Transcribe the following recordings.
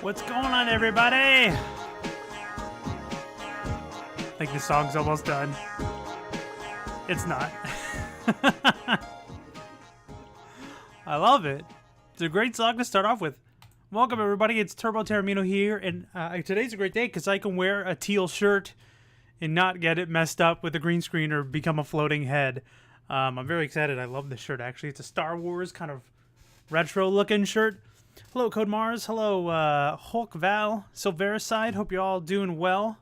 What's going on, everybody? I think the song's almost done. It's not. I love it. It's a great song to start off with. Welcome, everybody. It's Taormino here, and today's a great day because I can wear a teal shirt and not get it messed up with a green screen or become a floating head. I'm very excited. I love this shirt, actually. It's a Star Wars kind of retro-looking shirt. Hello, Code Mars. Hello, Hulk Val. Silvericide. Hope you're all doing well.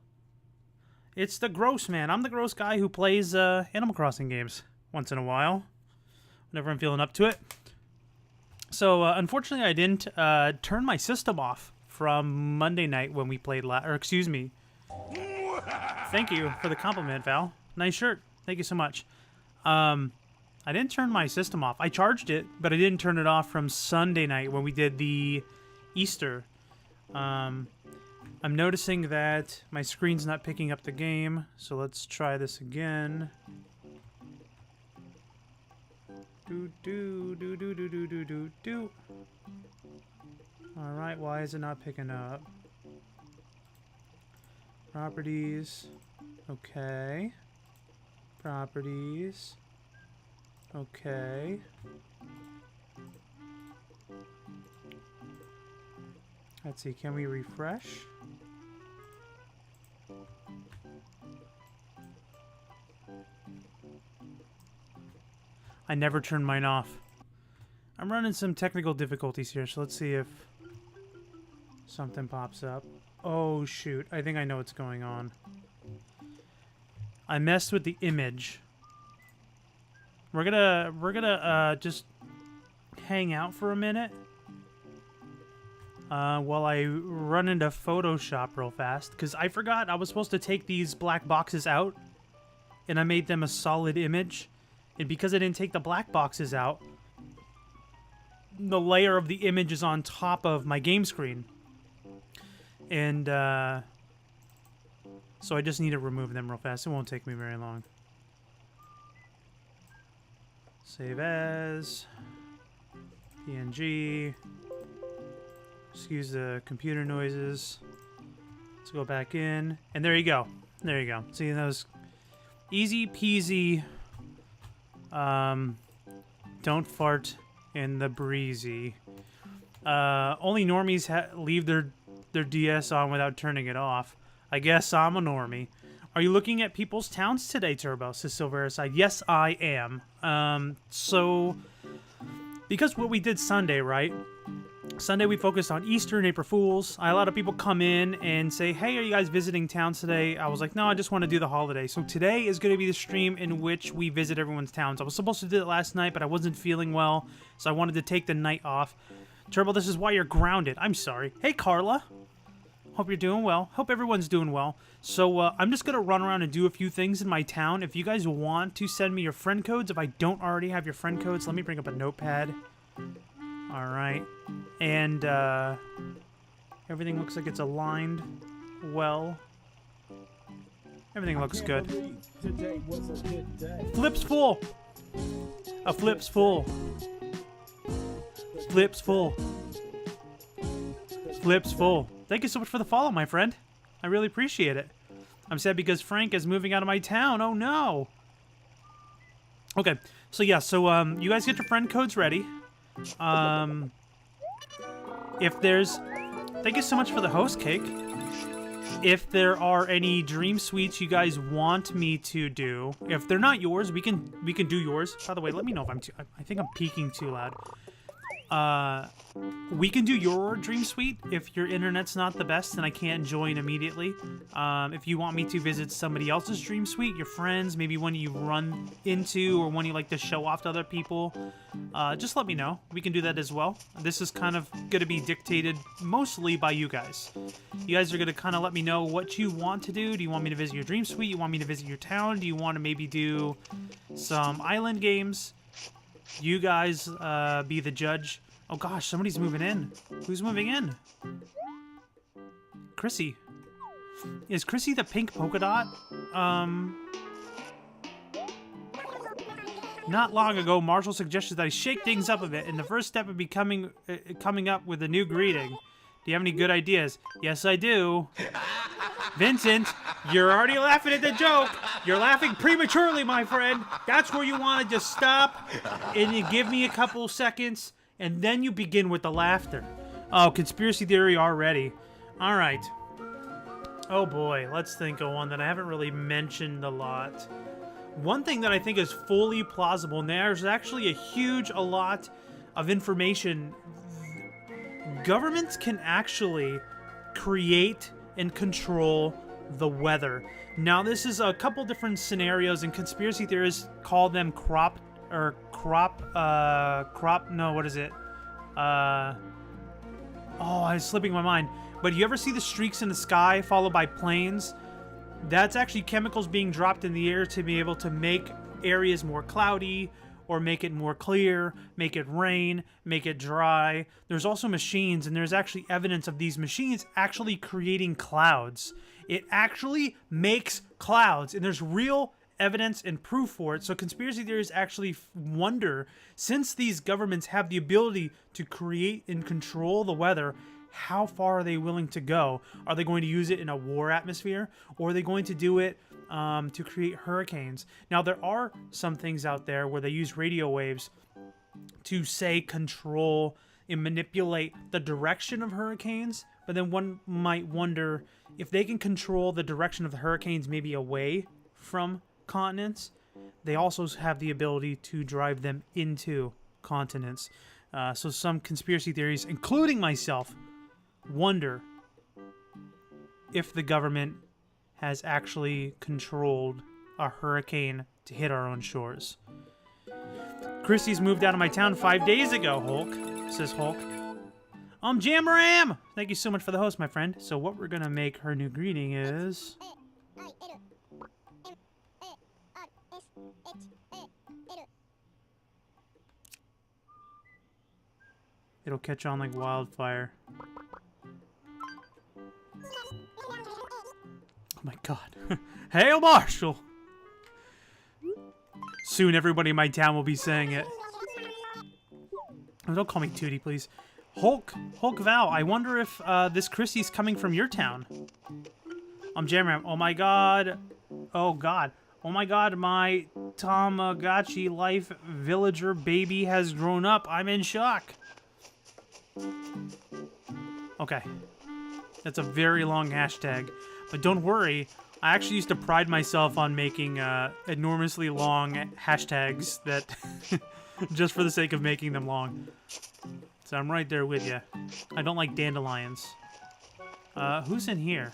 It's the Gross Man. I'm the gross guy who plays Animal Crossing games once in a while, whenever I'm feeling up to it. So, unfortunately, I didn't turn my system off from Monday night when we played or excuse me. Thank you for the compliment, Val. Nice shirt. Thank you so much. I didn't turn my system off. I charged it, but I didn't turn it off from Sunday night when we did the Easter. I'm noticing that my screen's not picking up the game, so let's try this again. Do. Alright, why is it not picking up? Properties. Okay. Properties. Okay. Let's see, can we refresh? I never turn mine off. I'm running some technical difficulties here, so let's see if something pops up. Oh shoot, I think I know what's going on. I messed with the image. We're gonna just hang out for a minute while I run into Photoshop real fast, because I forgot I was supposed to take these black boxes out, and I made them a solid image, and because I didn't take the black boxes out, the layer of the image is on top of my game screen, and so I just need to remove them real fast. It won't take me very long. Save as PNG. Excuse the computer noises. Let's go back in, and there you go. There you go. See those easy peasy. Don't fart in the breezy. Only normies leave their DS on without turning it off. I guess I'm a normie. Are you looking at people's towns today, Turbo? Says Silvericide. Yes, I am. So, because what we did Sunday, right? Sunday we focused on Easter and April Fools. I had a lot of people come in and say, hey, are you guys visiting towns today? I was like, no, I just want to do the holiday. So today is going to be the stream in which we visit everyone's towns. I was supposed to do it last night, but I wasn't feeling well, so I wanted to take the night off. Turbo, this is why you're grounded. I'm sorry. Hey, Carla. Hope you're doing well. Hope everyone's doing well. So I'm just going to run around and do a few things in my town. If you guys want to send me your friend codes, if I don't already have your friend codes, let me bring up a notepad. All right. And everything looks like it's aligned well. Everything looks good. Today was a good day. Flips full. A flip's full. Flips full. Flips full. Thank you so much for the follow, my friend. I really appreciate it. I'm sad because Frank is moving out of my town. Oh, no. Okay. So, yeah. So, you guys get your friend codes ready. If there's... Thank you so much for the host cake. If there are any DreamSuites you guys want me to do, if they're not yours, we can do yours. By the way, let me know if I'm too... I think I'm peaking too loud. We can do your DreamSuite if your internet's not the best and I can't join immediately. If you want me to visit somebody else's DreamSuite, your friends, maybe one you run into or one you like to show off to other people, just let me know. We can do that as well. This is kind of going to be dictated mostly by you guys. You guys are going to kind of let me know what you want to do. Do you want me to visit your DreamSuite? You want me to visit your town? Do you want to maybe do some island games? You guys be the judge. Oh gosh, somebody's moving in. Who's moving in? Chrissy. Is Chrissy the pink polka dot? Not long ago, Marshall suggested that I shake things up a bit, and the first step would be coming up with a new greeting. Do you have any good ideas? Yes, I do. Vincent, you're already laughing at the joke. You're laughing prematurely, my friend. That's where you want to just stop, and you give me a couple seconds, and then you begin with the laughter. Oh, conspiracy theory already. All right. Oh boy, let's think of one that I haven't really mentioned a lot. One thing that I think is fully plausible, and there's actually a lot of information. Governments can actually create and control the weather. Now, this is a couple different scenarios, and conspiracy theorists call them I'm slipping my mind. But you ever see the streaks in the sky followed by planes? That's actually chemicals being dropped in the air to be able to make areas more cloudy, or make it more clear, make it rain, make it dry. There's also machines, and there's actually evidence of these machines actually creating clouds. It actually makes clouds, and there's real evidence and proof for it. So conspiracy theories actually wonder, since these governments have the ability to create and control the weather, how far are they willing to go? Are they going to use it in a war atmosphere, or are they going to do it to create hurricanes? Now, there are some things out there where they use radio waves to, say, control and manipulate the direction of hurricanes, but then one might wonder if they can control the direction of the hurricanes maybe away from continents, they also have the ability to drive them into continents. So some conspiracy theories, including myself, wonder if the government has actually controlled a hurricane to hit our own shores. Christy's moved out of my town 5 days ago, Hulk, says Hulk. Jamaram! Thank you so much for the host, my friend. So what we're gonna make her new greeting is... It'll catch on like wildfire. Oh my god. Hail Marshall! Soon everybody in my town will be saying it. Oh, don't call me Tootie, please. Hulk Val, I wonder if this Christy's coming from your town. Jamram. Oh my god. Oh god. Oh my god, my Tamagotchi life villager baby has grown up. I'm in shock. Okay. That's a very long hashtag. But don't worry, I actually used to pride myself on making enormously long hashtags that just for the sake of making them long. So I'm right there with you. I don't like dandelions. Who's in here?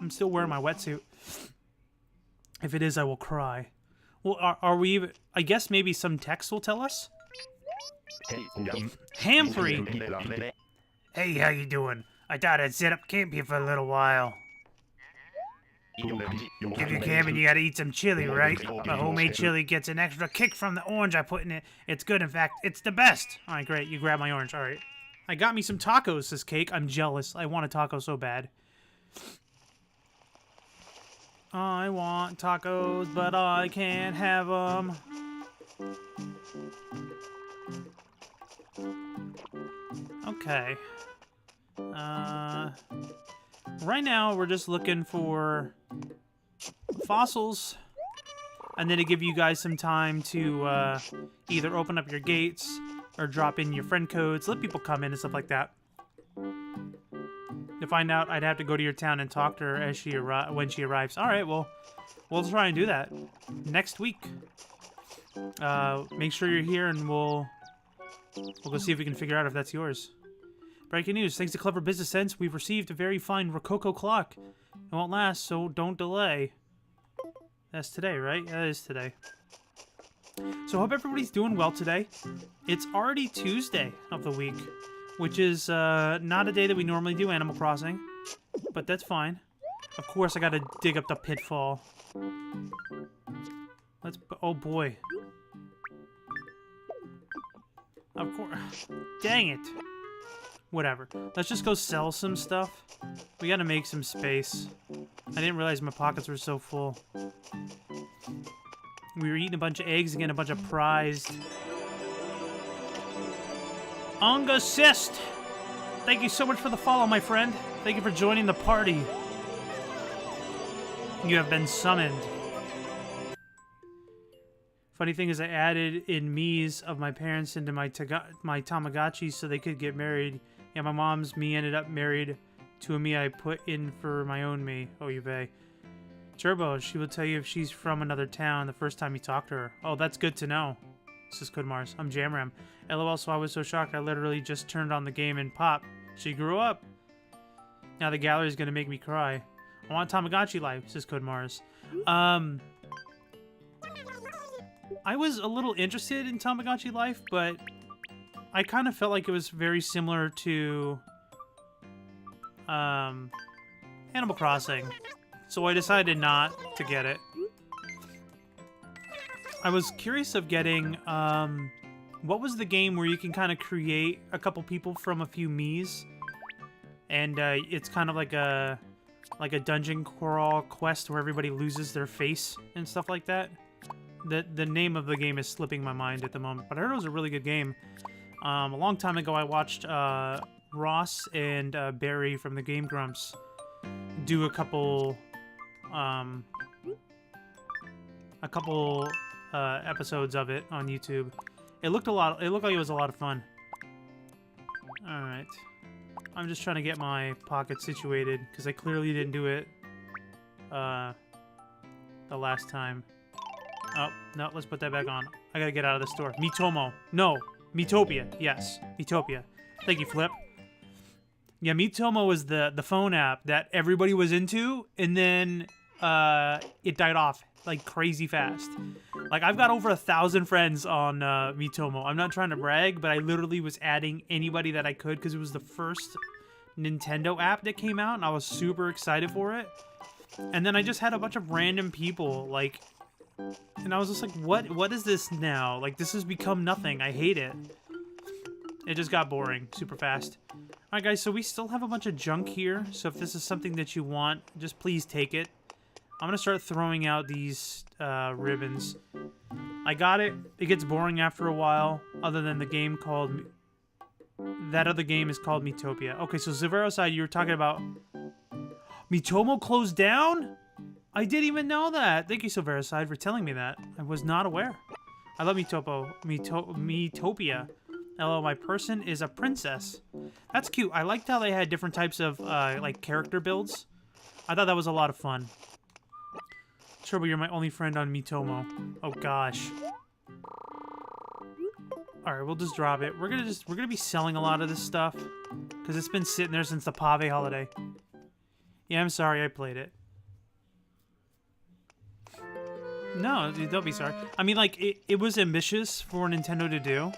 I'm still wearing my wetsuit. If it is, I will cry. Well, are we... I guess maybe some text will tell us? Humphrey! Hey, how you doing? I thought I'd set up camp here for a little while. If you're camping, you gotta eat some chili, right? The homemade chili gets an extra kick from the orange I put in it. It's good, in fact, it's the best. Alright, great, you grab my orange, alright. I got me some tacos, says Cake. I'm jealous. I want a taco so bad. I want tacos, but I can't have them. Okay. Right now, we're just looking for fossils, and then to give you guys some time to either open up your gates or drop in your friend codes, let people come in and stuff like that. To find out, I'd have to go to your town and talk to her as when she arrives. All right, well, we'll try and do that next week. Make sure you're here, and we'll go see if we can figure out if that's yours. Breaking news, thanks to clever business sense, we've received a very fine Rococo clock. It won't last, so don't delay. That's today, right? That is today. So I hope everybody's doing well today. It's already Tuesday of the week, which is not a day that we normally do Animal Crossing, but that's fine. Of course, I gotta dig up the pitfall. Oh boy. Of course. Dang it. Whatever. Let's just go sell some stuff. We gotta make some space. I didn't realize my pockets were so full. We were eating a bunch of eggs and getting a bunch of prized. Ungacist! Thank you so much for the follow, my friend. Thank you for joining the party. You have been summoned. Funny thing is, I added in Mii's of my parents into my Tamagotchi so they could get married. Yeah, my mom's Mii ended up married to a Mii I put in for my own Mii. Oh, you bay. Turbo, she will tell you if she's from another town the first time you talk to her. Oh, that's good to know. This is Good Mars. I'm Jamram. LOL, so I was so shocked I literally just turned on the game and pop. She grew up. Now the gallery is going to make me cry. I want Tamagotchi life, says Code Mars. I was a little interested in Tamagotchi life, but I kind of felt like it was very similar to Animal Crossing. So I decided not to get it. I was curious of getting, what was the game where you can kind of create a couple people from a few Miis? And it's kind of like a dungeon crawl quest where everybody loses their face and stuff like that. The name of the game is slipping my mind at the moment, but I heard it was a really good game. A long time ago, I watched Ross and Barry from the Game Grumps do a couple episodes of it on YouTube. It looked like it was a lot of fun. All right, I'm just trying to get my pocket situated because I clearly didn't do it the last time. Oh, no, let's put that back on. I gotta get out of the store. Miitomo. No, Miitopia. Yes, Miitopia. Thank you, Flip. Yeah, Miitomo was the phone app that everybody was into, and then it died off like crazy fast. Like, I've got over 1,000 friends on Miitomo. I'm not trying to brag, but I literally was adding anybody that I could because it was the first Nintendo app that came out, and I was super excited for it. And then I just had a bunch of random people, like... And I was just like, what is this now? Like, this has become nothing. I hate it. It just got boring super fast. Alright, guys, so we still have a bunch of junk here. So if this is something that you want, just please take it. I'm going to start throwing out these ribbons. I got it. It gets boring after a while, other than the game called... That other game is called Miitopia. Okay, so Zavero side, you were talking about... Miitomo closed down? I didn't even know that. Thank you, Silvericide, for telling me that. I was not aware. I love Miitopia. Hello, my person is a princess. That's cute. I liked how they had different types of, like, character builds. I thought that was a lot of fun. Turbo, you're my only friend on Miitomo. Oh, gosh. Alright, we'll just drop it. We're gonna be selling a lot of this stuff. Because it's been sitting there since the Pave holiday. Yeah, I'm sorry I played it. No, don't be sorry. I mean, like, it was ambitious for Nintendo to do.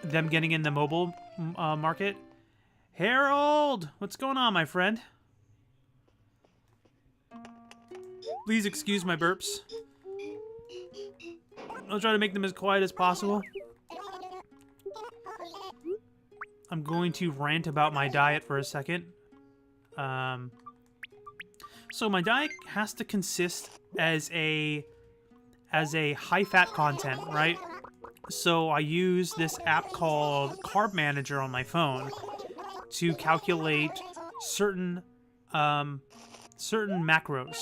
Them getting in the mobile market. Harold! What's going on, my friend? Please excuse my burps. I'll try to make them as quiet as possible. I'm going to rant about my diet for a second. So my diet has to consist as a high-fat content, right? So I use this app called Carb Manager on my phone to calculate certain macros.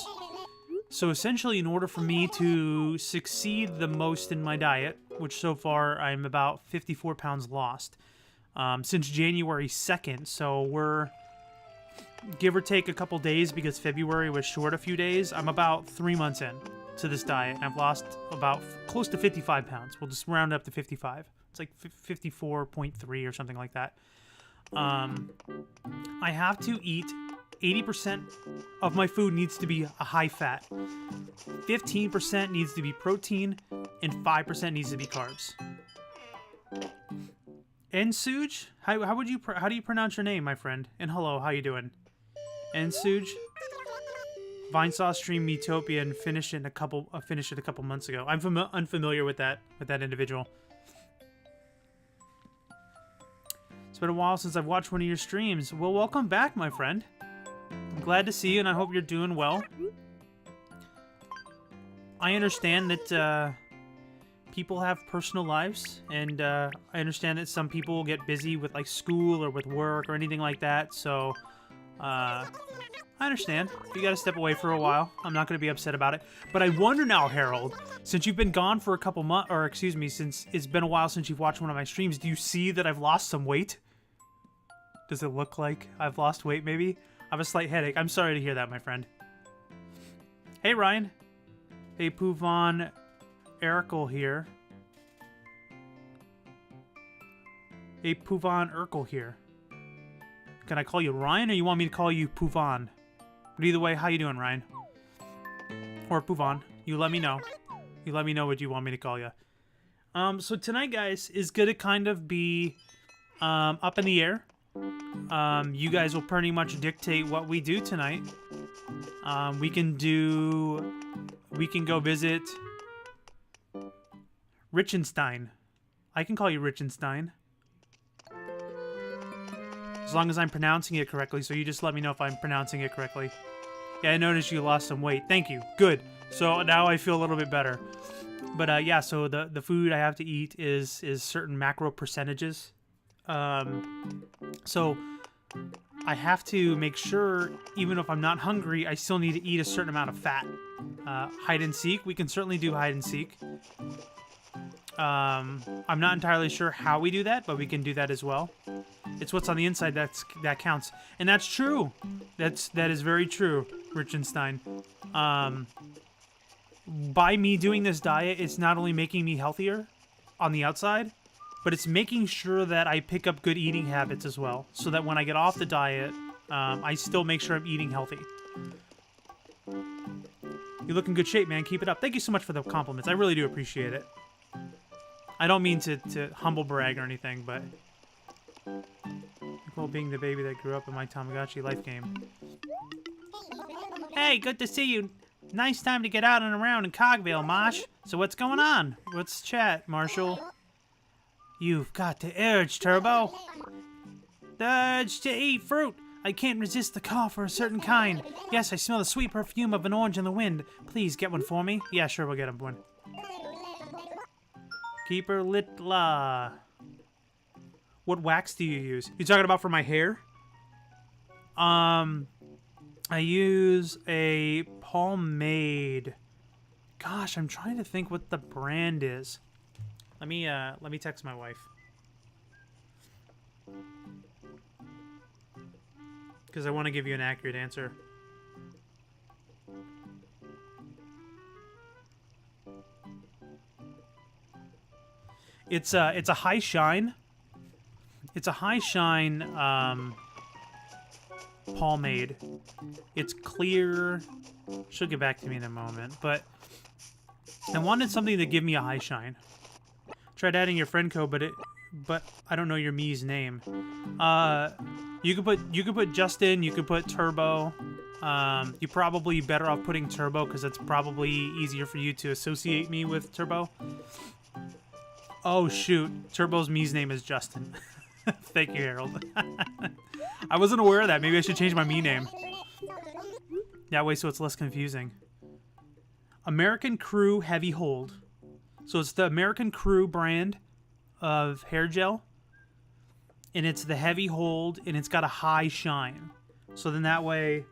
So essentially, in order for me to succeed the most in my diet, which so far I'm about 54 pounds lost since January 2nd, so we're give or take a couple days because February was short a few days. I'm about 3 months in to this diet. I've lost about close to 55 pounds. We'll just round up to 55. It's like 54.3 or something like that. I have to eat 80% of my food needs to be a high fat. 15% needs to be protein, and 5% needs to be carbs. Ensuj, how do you pronounce your name, my friend? And hello, how you doing? Ensuj, Vinesauce stream Miitopia and finished it a couple months ago. I'm unfamiliar with that individual. It's been a while since I've watched one of your streams. Well, welcome back, my friend. I'm glad to see you, and I hope you're doing well. I understand that people have personal lives, and I understand that some people get busy with like school or with work or anything like that. So I understand. If you got to step away for a while, I'm not going to be upset about it. But I wonder now, Harold, since you've been gone for a couple months, or excuse me, since it's been a while since you've watched one of my streams, do you see that I've lost some weight? Does it look like I've lost weight, maybe? I have a slight headache. I'm sorry to hear that, my friend. Hey, Ryan. Hey, Puvon Erkel here. Hey, Puvon Urkel here. Can I call you Ryan, or you want me to call you Puvon? But either way, how you doing, Ryan? Or Puvon. You let me know. You let me know what you want me to call you. So tonight, guys, is gonna kind of be up in the air. You guys will pretty much dictate what we do tonight. We can go visit Richenstein. I can call you Richenstein. As long as I'm pronouncing it correctly, so you just let me know if I'm pronouncing it correctly. Yeah, I noticed you lost some weight. Thank you. Good. So now I feel a little bit better. But yeah, so the food I have to eat is certain macro percentages. So I have to make sure, even if I'm not hungry, I still need to eat a certain amount of fat. Hide and seek, we can certainly do hide and seek. I'm not entirely sure how we do that, but we can do that as well. It's what's on the inside that counts, and that's true. That is very true, Richenstein. By me doing this diet, it's not only making me healthier on the outside, but it's making sure that I pick up good eating habits as well, so that when I get off the diet, I still make sure I'm eating healthy. You look in good shape, man. Keep it up. Thank you so much for the compliments. I really do appreciate it. I don't mean to humble brag or anything, but Nicole being the baby that grew up in my Tamagotchi life game. Hey, good to see you. Nice time to get out and around in Cogville, Mosh. So what's going on? What's chat, Marshall? You've got the urge, Turbo. The urge to eat fruit. I can't resist the call for a certain kind. Yes, I smell the sweet perfume of an orange in the wind. Please get one for me. Yeah, sure, we'll get him one. Keeper Litla. What wax do you use? You talking about for my hair? I use a pomade. Gosh, I'm trying to think what the brand is. Let me text my wife. Because I want to give you an accurate answer. It's a high shine. It's a high shine pomade. It's clear. She'll get back to me in a moment, but I wanted something to give me a high shine. Tried adding your friend code, but I don't know your Mii's name. You could put Justin. You could put Turbo. You probably better off putting Turbo because it's probably easier for you to associate me with Turbo. Oh shoot, Turbo's Mii's name is Justin. Thank you, Harold. I wasn't aware of that. Maybe I should change my Mii name. That way so it's less confusing. American Crew Heavy Hold. So it's the American Crew brand of hair gel. And it's the heavy hold, and it's got a high shine. So then that way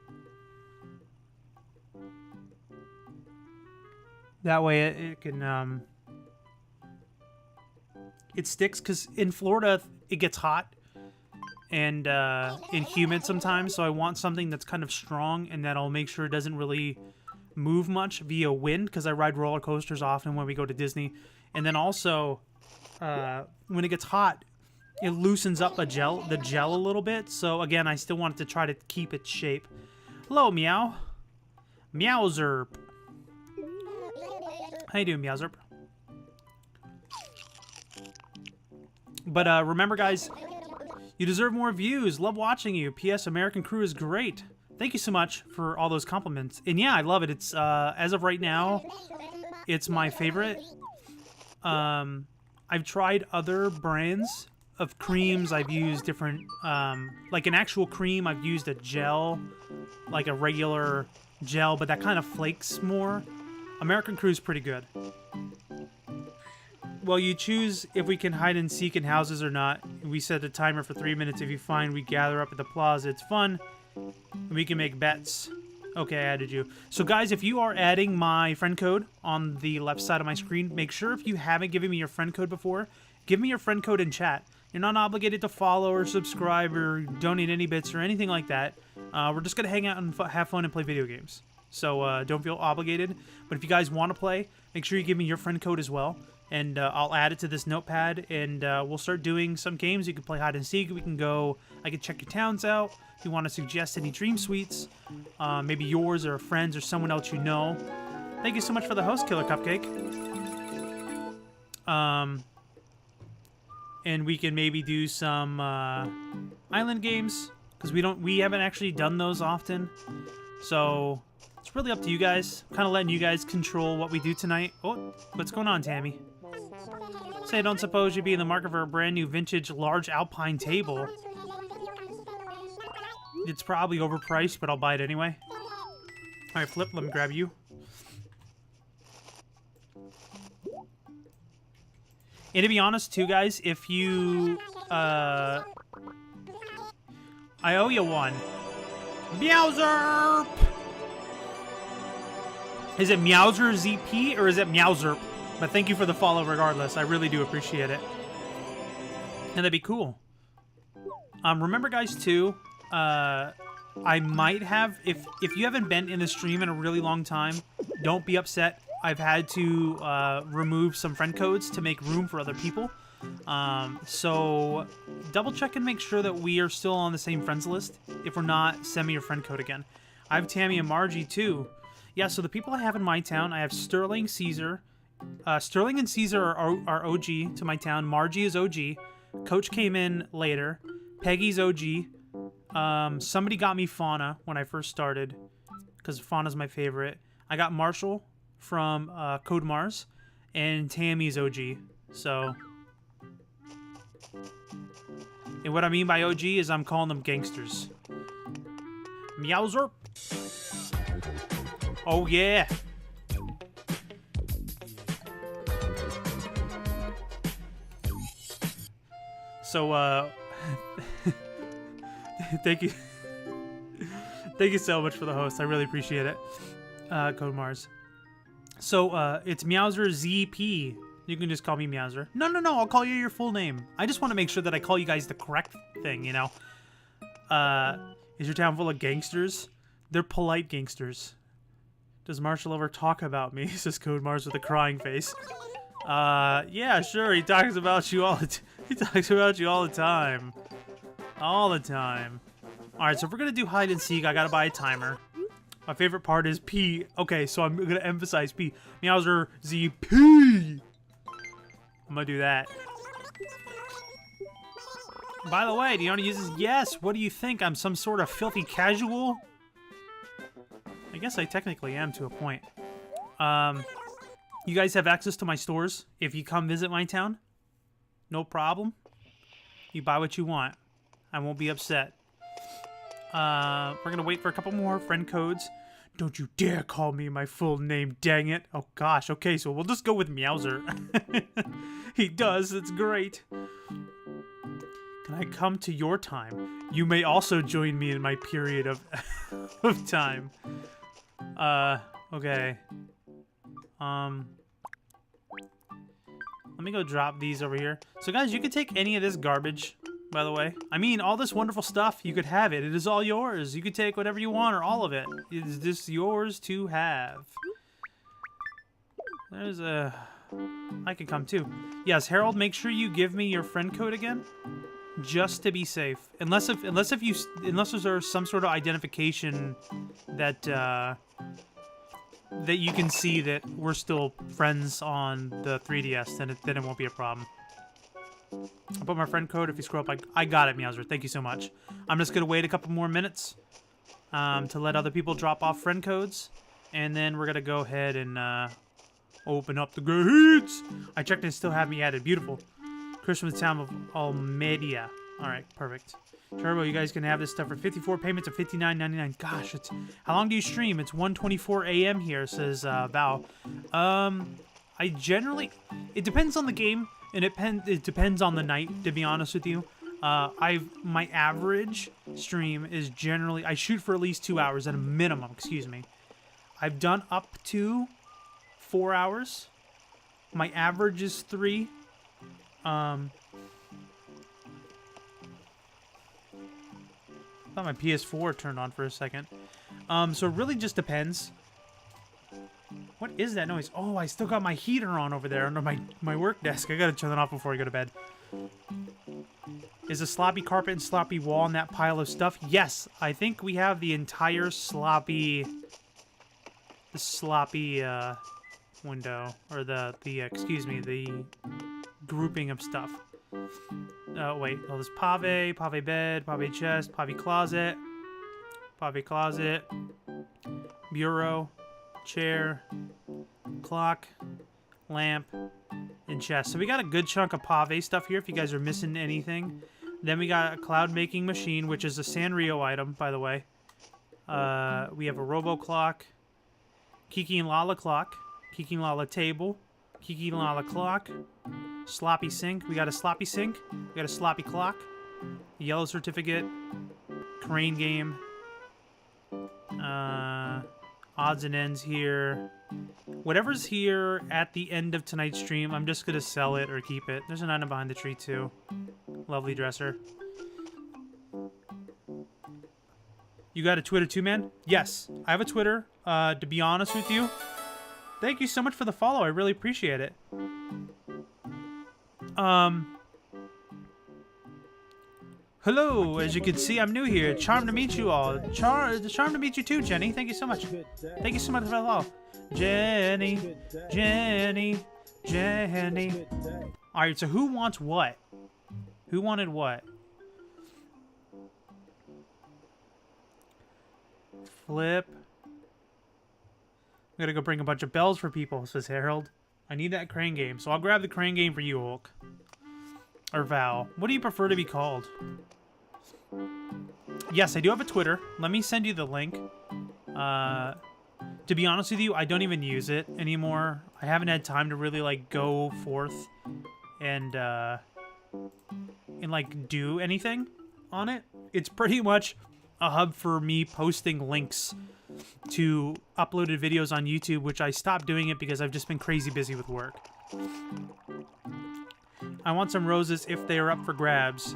it can, it sticks, because in Florida, it gets hot and humid sometimes, so I want something that's kind of strong and that'll make sure it doesn't really move much via wind, because I ride roller coasters often when we go to Disney. And then also, when it gets hot, it loosens up the gel a little bit. So again, I still want it to try to keep its shape. Hello, Meow. Meowzerp. How you doing, Meowzerp? But remember, guys, you deserve more views. Love watching you. P.S. American Crew is great. Thank you so much for all those compliments. And yeah, I love it. It's as of right now, it's my favorite. I've tried other brands of creams. I've used different, like an actual cream. I've used a gel, like a regular gel, but that kind of flakes more. American Crew is pretty good. well, you choose if we can hide and seek in houses or not. We set the timer for 3 minutes. If you find we gather up at the plaza, it's fun. We can make bets. Okay, I added you. So guys, if you are adding my friend code on the left side of my screen, make sure if you haven't given me your friend code before, give me your friend code in chat. You're not obligated to follow or subscribe or donate any bits or anything like that. We're just going to hang out and have fun and play video games. So don't feel obligated. But if you guys want to play, make sure you give me your friend code as well. And I'll add it to this notepad, and we'll start doing some games. You can play hide and seek. We can go. I can check your towns out. If you want to suggest any DreamSuites, maybe yours or friends or someone else you know. Thank you so much for the host, Killer Cupcake. And we can maybe do some island games because we haven't actually done those often. So it's really up to you guys. I'm kind of letting you guys control what we do tonight. Oh, what's going on, Tammy? Say, I don't suppose you'd be in the market for a brand new vintage large alpine table. It's probably overpriced, but I'll buy it anyway. Alright, Flip, let me grab you. And to be honest, too, guys, if you... I owe you one. Meowzerp! Is it Meowzer ZP or is it Meowzerp? But thank you for the follow regardless. I really do appreciate it. And that'd be cool. Remember, guys, too, I might have... If you haven't been in the stream in a really long time, don't be upset. I've had to remove some friend codes to make room for other people. So double check and make sure that we are still on the same friends list. If we're not, send me your friend code again. I have Tammy and Margie too. Yeah, so the people I have in my town, I have Sterling, Caesar. Sterling and Caesar are OG to my town. Margie is OG. Coach came in later. Peggy's OG. Somebody got me Fauna when I first started because Fauna's my favorite. I got Marshall from Code Mars, and Tammy's OG. So, and what I mean by OG is I'm calling them gangsters. Meowzerp. Oh yeah. So thank you. Thank you so much for the host. I really appreciate it. Code Mars. So, it's Meowzer ZP. You can just call me Meowzer. No, I'll call you your full name. I just want to make sure that I call you guys the correct thing, you know? Is your town full of gangsters? They're polite gangsters. Does Marshall ever talk about me? Says Code Mars with a crying face. Yeah, sure. He talks about you all the time. All the time. Alright, so if we're gonna do hide and seek, I gotta buy a timer. My favorite part is P. Okay, so I'm gonna emphasize P. Meowzer ZP. I'm gonna do that. By the way, do you want to use this? Yes. What do you think? I'm some sort of filthy casual? I guess I technically am to a point. You guys have access to my stores if you come visit my town. No problem. You buy what you want. I won't be upset. We're gonna wait for a couple more friend codes. Don't you dare call me my full name, dang it. Oh gosh, okay, so we'll just go with Meowzer. He does, it's great. Can I come to your time? You may also join me in my period of time. Okay. Let me go drop these over here. So guys, you can take any of this garbage, by the way. I mean, all this wonderful stuff, you could have it. It is all yours. You could take whatever you want or all of it. It is just yours to have. There's a... I can come too. Yes, Harold, make sure you give me your friend code again. Just to be safe. Unless there's some sort of identification that, that you can see that we're still friends on the 3DS, then it won't be a problem. I'll put my friend code. If you scroll up, I got it, Meowzer. Thank you so much. I'm just going to wait a couple more minutes to let other people drop off friend codes. And then we're going to go ahead and open up the gates. I checked and still have me added. Beautiful. Chris from the town of Almedia. All right, perfect. Turbo, you guys can have this stuff for 54 payments of $59.99. Gosh, it's how long do you stream? It's 1:24 a.m. here, says Val. I generally, it depends on the game, and it depends on the night, to be honest with you. My average stream is generally, I shoot for at least 2 hours at a minimum, excuse me. I've done up to 4 hours. My average is 3. I thought my PS4 turned on for a second. So it really just depends. What is that noise? Oh, I still got my heater on over there under my work desk. I gotta turn that off before I go to bed. Is a sloppy carpet and sloppy wall in that pile of stuff? Yes, I think we have the entire sloppy window, or excuse me, the grouping of stuff. Wait, oh, there's pave bed, pave chest, pave closet, bureau, chair, clock, lamp, and chest. So we got a good chunk of pave stuff here if you guys are missing anything. Then we got a cloud making machine, which is a Sanrio item, by the way. We have a robo clock, Kiki and Lala clock, Kiki and Lala table, Kiki and Lala clock, sloppy sink. We got a sloppy sink. We got a sloppy clock, yellow certificate, crane game, odds and ends here. Whatever's here at the end of tonight's stream, I'm just gonna sell it or keep it. There's an item behind the tree too. Lovely dresser. You got a Twitter too, man? Yes, I have a Twitter. To be honest with you, thank you so much for the follow. I really appreciate it. Hello, as you can see, I'm new here. Charmed to meet you all. Charmed to meet you too, Jenny. Thank you so much. Thank you so much for the follow. Jenny. Alright, so who wants what? Who wanted what? Flip. We gotta go bring a bunch of bells for people, says Harold. I need that crane game, so I'll grab the crane game for you, Hulk. Or Val. What do you prefer to be called? Yes, I do have a Twitter. Let me send you the link. To be honest with you, I don't even use it anymore. I haven't had time to really, like, go forth and like, do anything on it. It's pretty much a hub for me posting links to uploaded videos on YouTube, which I stopped doing it because I've just been crazy busy with work. I want some roses if they are up for grabs.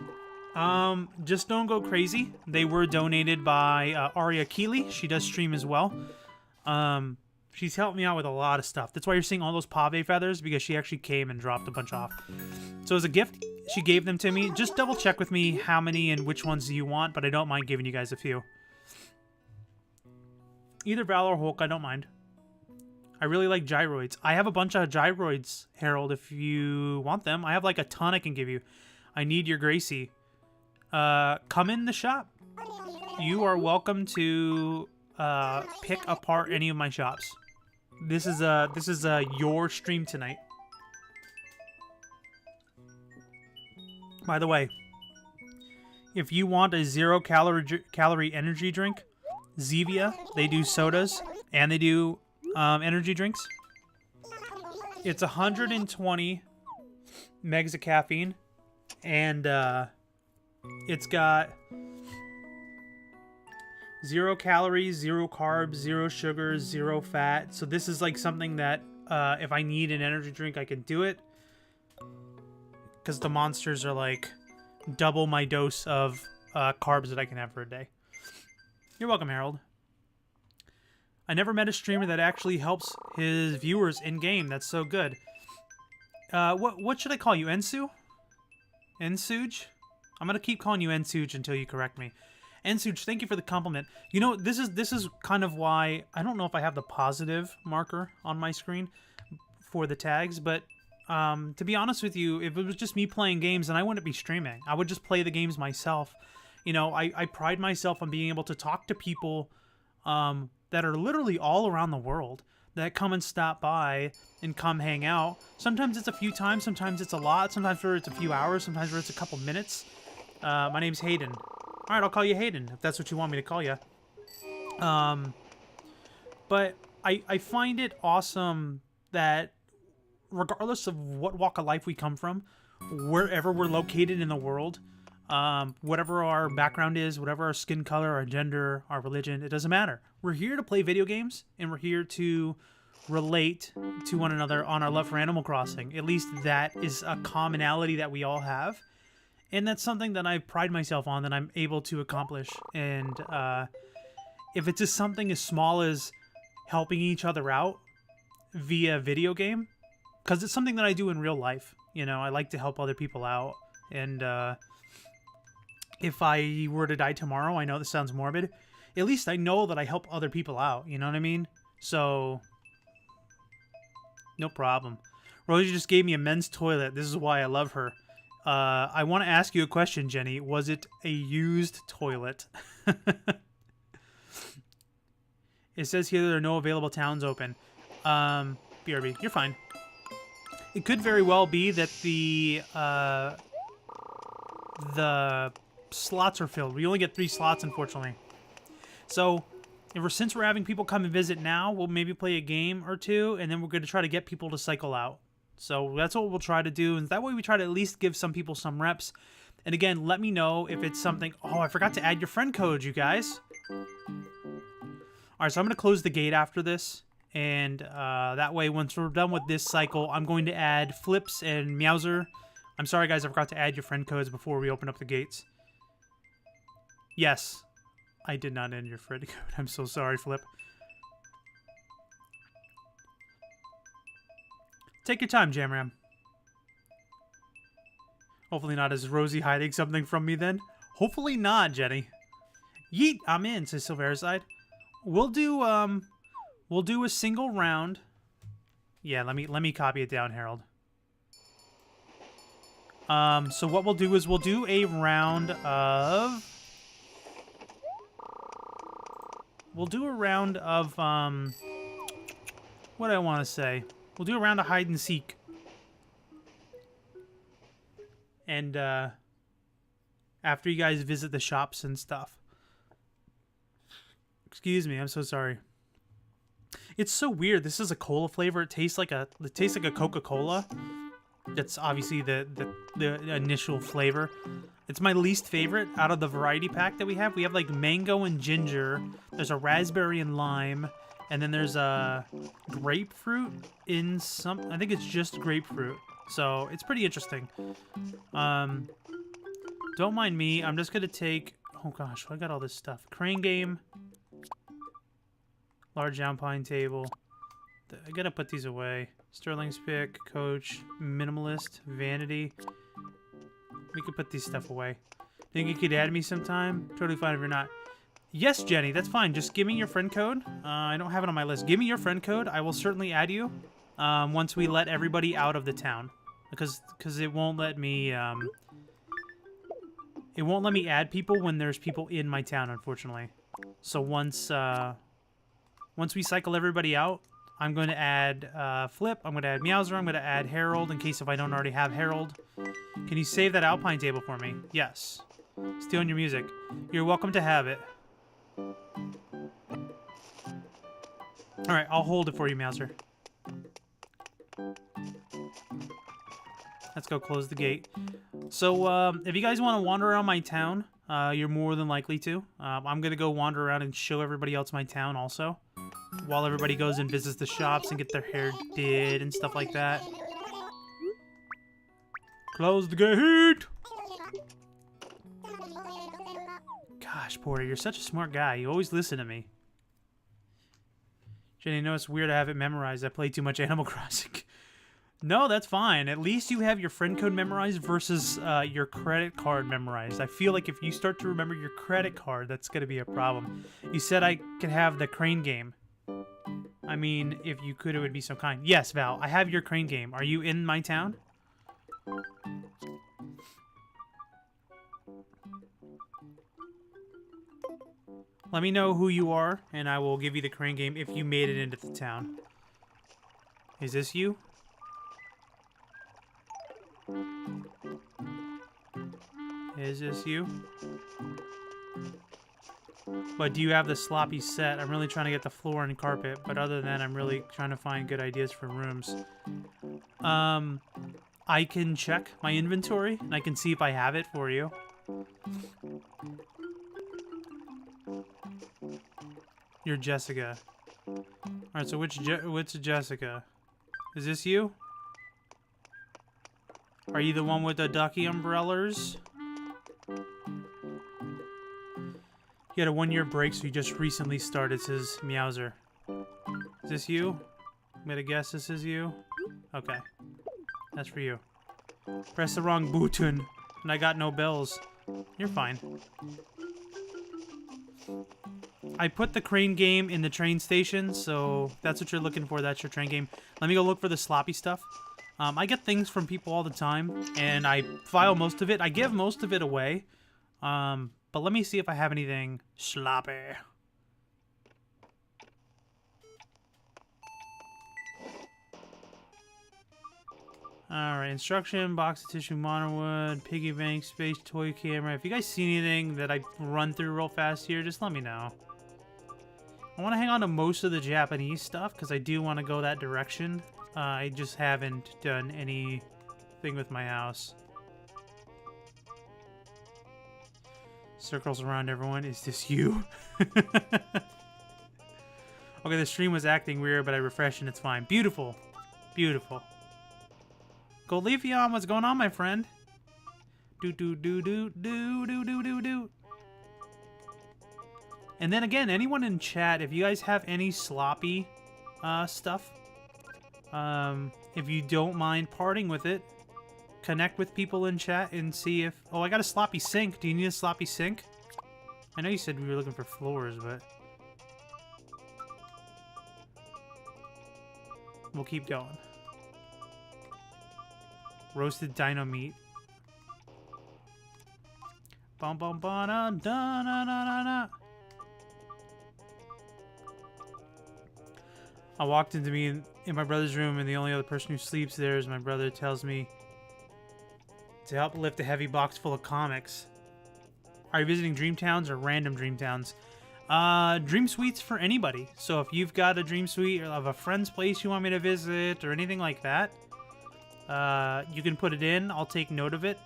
Just don't go crazy. They were donated by Aria Keeley. She does stream as well. She's helped me out with a lot of stuff. That's why you're seeing all those pave feathers, because she actually came and dropped a bunch off. So as a gift, she gave them to me. Just double check with me how many and which ones you want, but I don't mind giving you guys a few. Either Val or Hulk, I don't mind. I really like gyroids. I have a bunch of gyroids, Harold, if you want them. I have like a ton I can give you. I need your Gracie. Come in the shop. You are welcome to pick apart any of my shops. This is your stream tonight. By the way, if you want a 0 calorie energy drink, Zevia, they do sodas and they do energy drinks. It's 120 megs of caffeine, and it's got 0 calories, 0 carbs, 0 sugars, 0 fat. So this is like something that if I need an energy drink, I can do it, because the monsters are like double my dose of carbs that I can have for a day. You're welcome, Harold. I never met a streamer that actually helps his viewers in-game. That's so good. What should I call you? Ensu? Ensuge? I'm gonna keep calling you Ensuge until you correct me. Ensuge, thank you for the compliment. You know, this is kind of why I don't know if I have the positive marker on my screen for the tags, but to be honest with you, if it was just me playing games, then I wouldn't be streaming. I would just play the games myself. You know, I pride myself on being able to talk to people that are literally all around the world, that come and stop by and come hang out. Sometimes it's a few times, sometimes it's a lot, sometimes it's a few hours, sometimes it's a couple minutes. My name's Hayden. Alright, I'll call you Hayden, if that's what you want me to call you. But I find it awesome that regardless of what walk of life we come from, wherever we're located in the world, whatever our background is, whatever our skin color, our gender, our religion, it doesn't matter. We're here to play video games, and we're here to relate to one another on our love for Animal Crossing. At least that is a commonality that we all have, and that's something that I pride myself on that I'm able to accomplish. And if it's just something as small as helping each other out via video game, because it's something that I do in real life. You know, I like to help other people out, and if I were to die tomorrow, I know this sounds morbid, at least I know that I help other people out, you know what I mean? So, no problem. Rosie just gave me a men's toilet. This is why I love her. I want to ask you a question, Jenny. Was it a used toilet? It says here there are no available towns open. BRB, you're fine. It could very well be that the slots are filled. We only get 3 slots, unfortunately. So, since we're having people come and visit now, we'll maybe play a game or 2, and then we're going to try to get people to cycle out. So that's what we'll try to do, and that way we try to at least give some people some reps. And again, let me know if it's something... Oh, I forgot to add your friend code, you guys. Alright, so I'm going to close the gate after this. And that way, once we're done with this cycle, I'm going to add Flips and Meowser. I'm sorry, guys, I forgot to add your friend codes before we open up the gates. Yes, I did not end your friend code. I'm so sorry, Flip. Take your time, Jamram. Hopefully not. Is Rosie hiding something from me then? Hopefully not, Jenny. Yeet, I'm in, says Silvericide. We'll do a single round. Yeah, let me copy it down, Harold. So what we'll do is we'll do a round of... We'll do a round of, what do I want to say? We'll do a round of hide and seek. And, after you guys visit the shops and stuff. Excuse me, I'm so sorry. It's so weird. This is a cola flavor. It tastes like a Coca-Cola. That's obviously the initial flavor. It's my least favorite out of the variety pack that we have. We have like mango and ginger. There's a raspberry and lime, and then there's a grapefruit in some. I think it's just grapefruit. So it's pretty interesting. Don't mind me. I'm just gonna take. Oh gosh, I got all this stuff. Crane game. Large alpine table. I gotta put these away. Sterling's pick, coach, minimalist, vanity. We could put these stuff away. Think you could add me sometime? Totally fine if you're not. Yes, Jenny, that's fine. Just give me your friend code. I don't have it on my list. Give me your friend code. I will certainly add you once we let everybody out of the town. Because it won't let me add people when there's people in my town, unfortunately. So once we cycle everybody out, I'm going to add Flip, I'm going to add Meowser, I'm going to add Harold in case if I don't already have Harold. Can you save that Alpine table for me? Yes. Stealing your music. You're welcome to have it. Alright, I'll hold it for you, Meowser. Let's go close the gate. So, if you guys want to wander around my town, you're more than likely to. I'm going to go wander around and show everybody else my town also. While everybody goes and visits the shops and get their hair did and stuff like that. Close the gate! Gosh, Porter, you're such a smart guy. You always listen to me. Jenny, I know it's weird to have it memorized. I play too much Animal Crossing. No, that's fine. At least you have your friend code memorized versus your credit card memorized. I feel like if you start to remember your credit card, that's going to be a problem. You said I could have the crane game. I mean, if you could, it would be so kind. Yes, Val, I have your crane game. Are you in my town? Let me know who you are, and I will give you the crane game if you made it into the town. Is this you? Is this you? But do you have the sloppy set? I'm really trying to get the floor and carpet, but other than that, I'm really trying to find good ideas for rooms. I can check my inventory, and I can see if I have it for you. You're Jessica. Alright, so which Jessica? Is this you? Are you the one with the ducky umbrellas? You had a 1-year break, so you just recently started, says Meowser. Is this you? I'm gonna guess this is you? Okay. That's for you. Press the wrong button, and I got no bells. You're fine. I put the crane game in the train station, so that's what you're looking for. That's your train game. Let me go look for the sloppy stuff. I get things from people all the time, and I file most of it. I give most of it away. But let me see if I have anything sloppy. Alright, instruction, box of tissue, monowood, piggy bank, space, toy camera. If you guys see anything that I run through real fast here, just let me know. I want to hang on to most of the Japanese stuff, because I do want to go that direction. I just haven't done anything with my house. Circles around everyone. Is this you? Okay, the stream was acting weird, but I refreshed and it's fine. Beautiful. Beautiful. Goldleafeon, what's going on, my friend? Do. And then again, anyone in chat, if you guys have any sloppy stuff, if you don't mind parting with it, connect with people in chat and see if... Oh, I got a sloppy sink. Do you need a sloppy sink? I know you said we were looking for floors, but... We'll keep going. Roasted dino meat. Bum bum ba da da da da da. I walked into me in my brother's room, and the only other person who sleeps there is my brother. Tells me to help lift a heavy box full of comics. Are you visiting Dreamtowns or random Dreamtowns? DreamSuites for anybody. So if you've got a Dream Suite or of a friend's place you want me to visit or anything like that, you can put it in. I'll take note of it,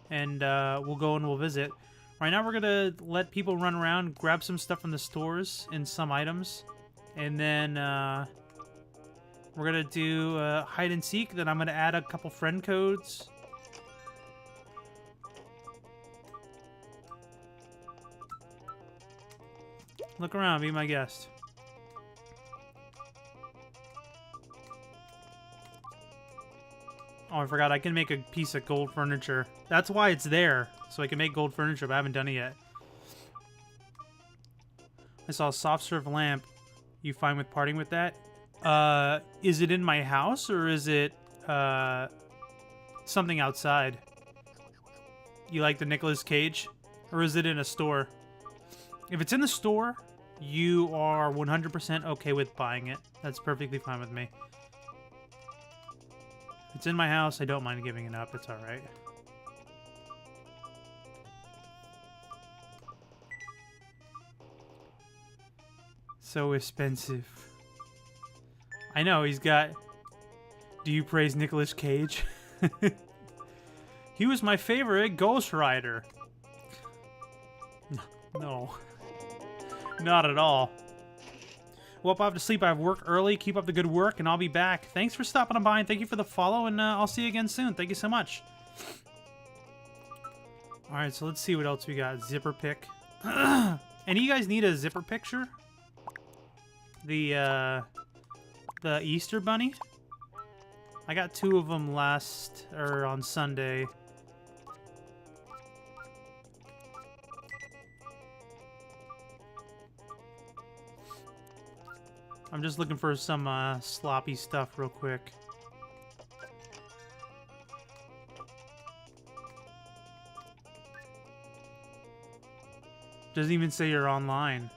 and we'll go and we'll visit. Right now we're gonna let people run around, grab some stuff from the stores and some items, and then we're gonna do hide and seek. Then I'm gonna add a couple friend codes. Look around, be my guest. Oh, I forgot, I can make a piece of gold furniture. That's why it's there, so I can make gold furniture, but I haven't done it yet. I saw a soft serve lamp. You fine with parting with that? Is it in my house, or is it, something outside? You like the Nicolas Cage? Or is it in a store? If it's in the store, you are 100% okay with buying it. That's perfectly fine with me. If it's in my house, I don't mind giving it up. It's alright. So expensive. I know, he's got... Do you praise Nicolas Cage? He was my favorite Ghost Rider. No. Not at all. Well, I have to sleep. I have work early. Keep up the good work, and I'll be back. Thanks for stopping by, and thank you for the follow, and I'll see you again soon. Thank you so much. Alright, so let's see what else we got. Zipper pick. Any of you guys need a zipper picture? The Easter bunny? I got 2 of them on Sunday. I'm just looking for some sloppy stuff real quick. Doesn't even say you're online.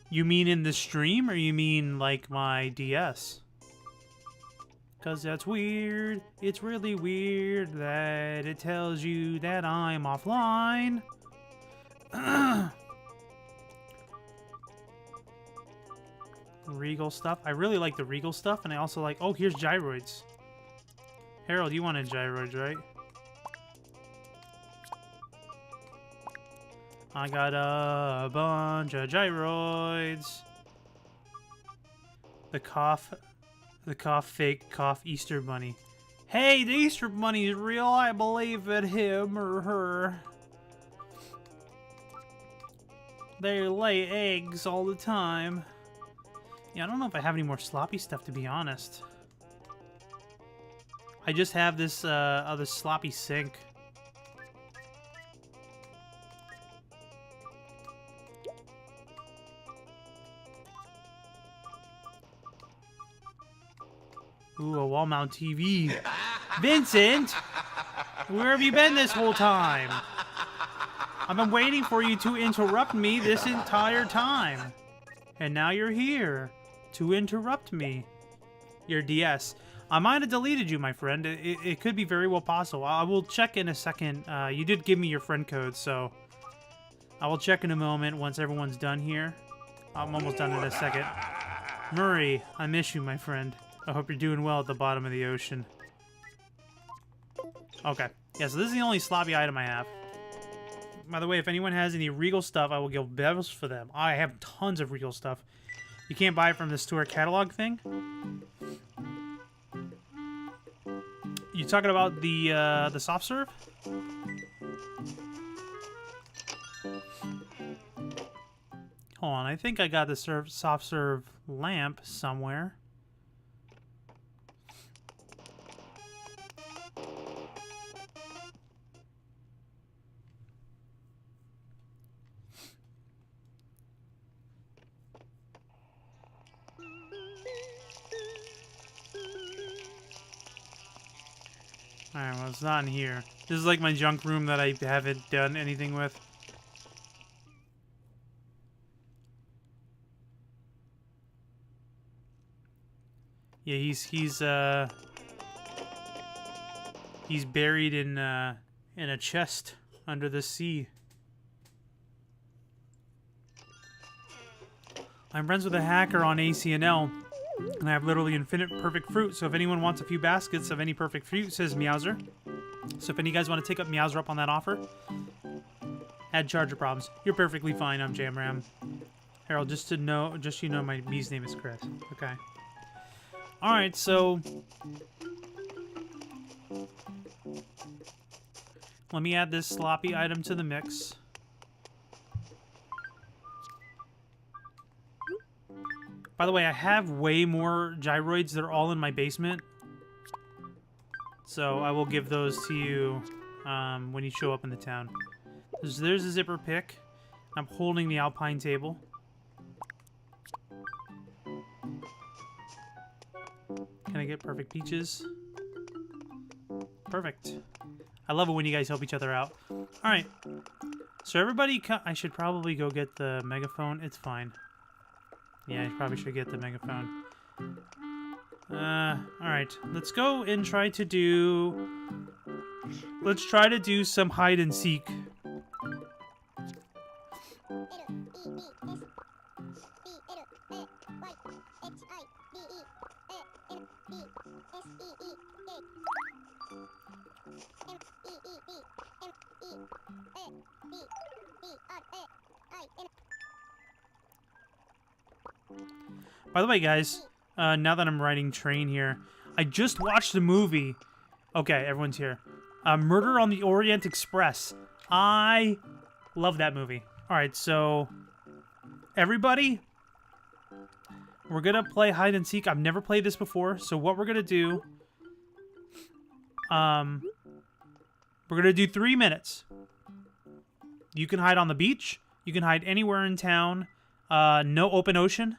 You mean in the stream, or you mean like my DS? Cause that's weird. It's really weird that it tells you that I'm offline. Regal stuff. I really like the Regal stuff, and I also like... Oh, here's gyroids. Harold, you wanted gyroids, right? I got a bunch of gyroids. The cough fake cough Easter bunny. Hey, the Easter bunny is real. I believe in him or her. They lay eggs all the time. Yeah, I don't know if I have any more sloppy stuff, to be honest. I just have this other sloppy sink. Ooh, a wall mount TV. Vincent! Where have you been this whole time? I've been waiting for you to interrupt me this entire time. And now you're here to interrupt me. Your DS. I might have deleted you, my friend. It could be very well possible. I will check in a second. You did give me your friend code, so I will check in a moment once everyone's done here. I'm almost done in a second. Murray, I miss you, my friend. I hope you're doing well at the bottom of the ocean. Okay. Yeah, so this is the only sloppy item I have. By the way, if anyone has any Regal stuff, I will give bevels for them. I have tons of Regal stuff. You can't buy it from the store catalog thing. You talking about the soft serve? Hold on, I think I got the soft serve lamp somewhere. Alright, well, it's not in here. This is like my junk room that I haven't done anything with. Yeah, he's buried in a chest under the sea. I'm friends with a hacker on ACNL, and I have literally infinite perfect fruit, so if anyone wants a few baskets of any perfect fruit, says Meowser. So if any guys want to take up Meowser up on that offer, had charger problems. You're perfectly fine, I'm Jamram. Harold, just you know, my bee's name is Chris. Okay. Alright, so let me add this sloppy item to the mix. By the way, I have way more gyroids. They're all in my basement. So I will give those to you when you show up in the town. There's a zipper pick. I'm holding the alpine table. Can I get perfect peaches? Perfect. I love it when you guys help each other out. Alright. So everybody... I should probably go get the megaphone. It's fine. Yeah, I probably should get the megaphone. Alright. Let's go and try to do... Let's try to do some hide and seek. By the way, guys, now that I'm riding train here, I just watched the movie. Okay, everyone's here. Murder on the Orient Express. I love that movie. Alright, so everybody, we're gonna play hide and seek. I've never played this before, so what we're gonna do, we're gonna do 3 minutes. You can hide on the beach. You can hide anywhere in town. No open ocean.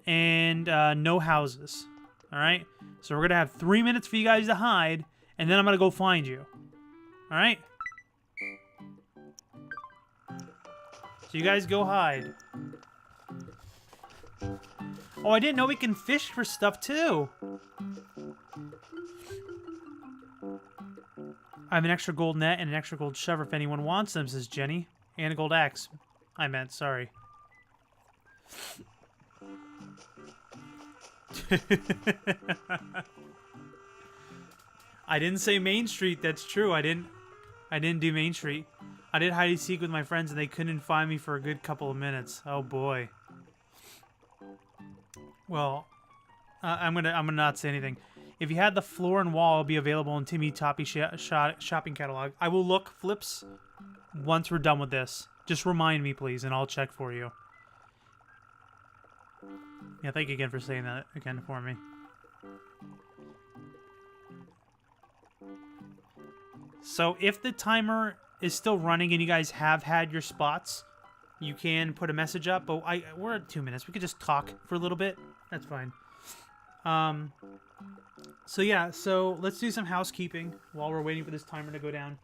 And no houses. Alright? So we're going to have 3 minutes for you guys to hide. And then I'm going to go find you. Alright? So you guys go hide. Oh, I didn't know we can fish for stuff too. I have an extra gold net and an extra gold shovel if anyone wants them, says Jenny. And a gold axe. I meant, sorry. I didn't say Main Street, that's true. I didn't do Main Street. I did hide and seek with my friends and they couldn't find me for a good couple of minutes. Oh boy. Well, I'm gonna not say anything. If you had the floor and wall, it'll be available in Timmy Toppy shopping catalog. I will look, Flips, once we're done with this. Just remind me, please, and I'll check for you. Yeah, thank you again for saying that again for me. So if the timer is still running and you guys have had your spots, you can put a message up. But we're at 2 minutes. We could just talk for a little bit. That's fine. So yeah, so let's do some housekeeping while we're waiting for this timer to go down.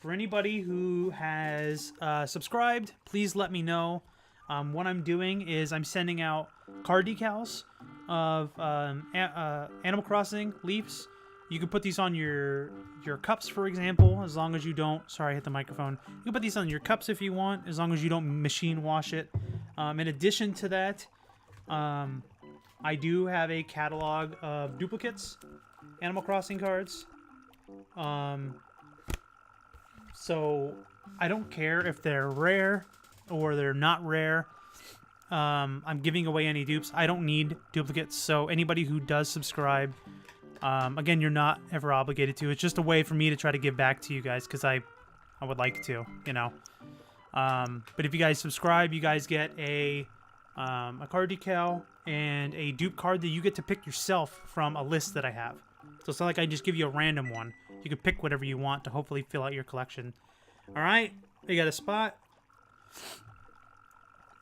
For anybody who has subscribed, please let me know. What I'm doing is I'm sending out card decals of Animal Crossing Leafs. You can put these on your cups, for example, as long as you don't... Sorry, I hit the microphone. You can put these on your cups if you want, as long as you don't machine wash it. In addition to that, I do have a catalog of duplicates, Animal Crossing cards. So I don't care if they're rare or they're not rare. I'm giving away any dupes. I don't need duplicates, so anybody who does subscribe, again, you're not ever obligated to. It's just a way for me to try to give back to you guys, because I would like to, you know. But if you guys subscribe, you guys get a card decal and a dupe card that you get to pick yourself from a list that I have. So it's not like I just give you a random one. You can pick whatever you want to hopefully fill out your collection. Alright, we got a spot.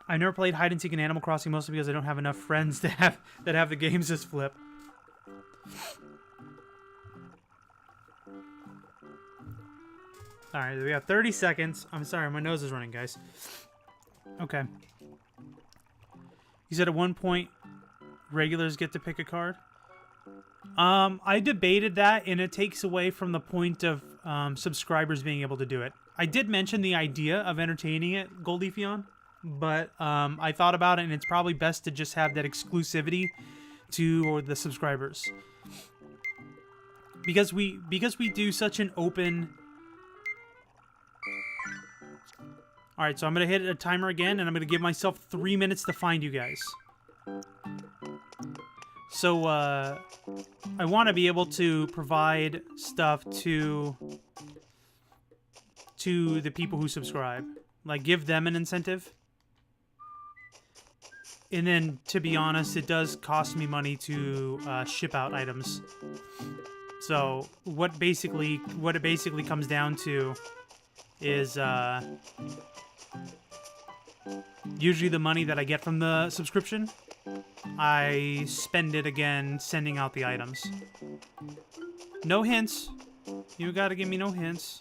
I never played hide and seek in Animal Crossing, mostly because I don't have enough friends that have the games as Flip. Alright, we have 30 seconds. I'm sorry, my nose is running, guys. Okay. You said at one point, regulars get to pick a card? I debated that, and it takes away from the point of subscribers being able to do it. I did mention the idea of entertaining it, Goldiefion, but I thought about it, and it's probably best to just have that exclusivity to the subscribers. Because we do such an open... Alright, so I'm going to hit a timer again, and I'm going to give myself 3 minutes to find you guys. So, I want to be able to provide stuff to the people who subscribe. Like, give them an incentive. And then, to be honest, it does cost me money to ship out items. So, what it basically comes down to is usually the money that I get from the subscription, I spend it again sending out the items. No hints. You gotta give me no hints.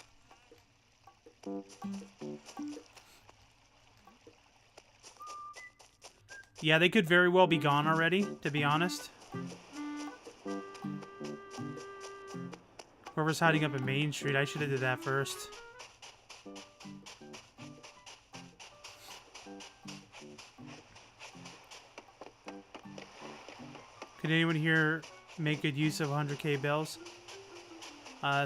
Yeah, they could very well be gone already, to be honest. Whoever's hiding up in Main Street, I should have did that first. Could anyone here make good use of 100k bells?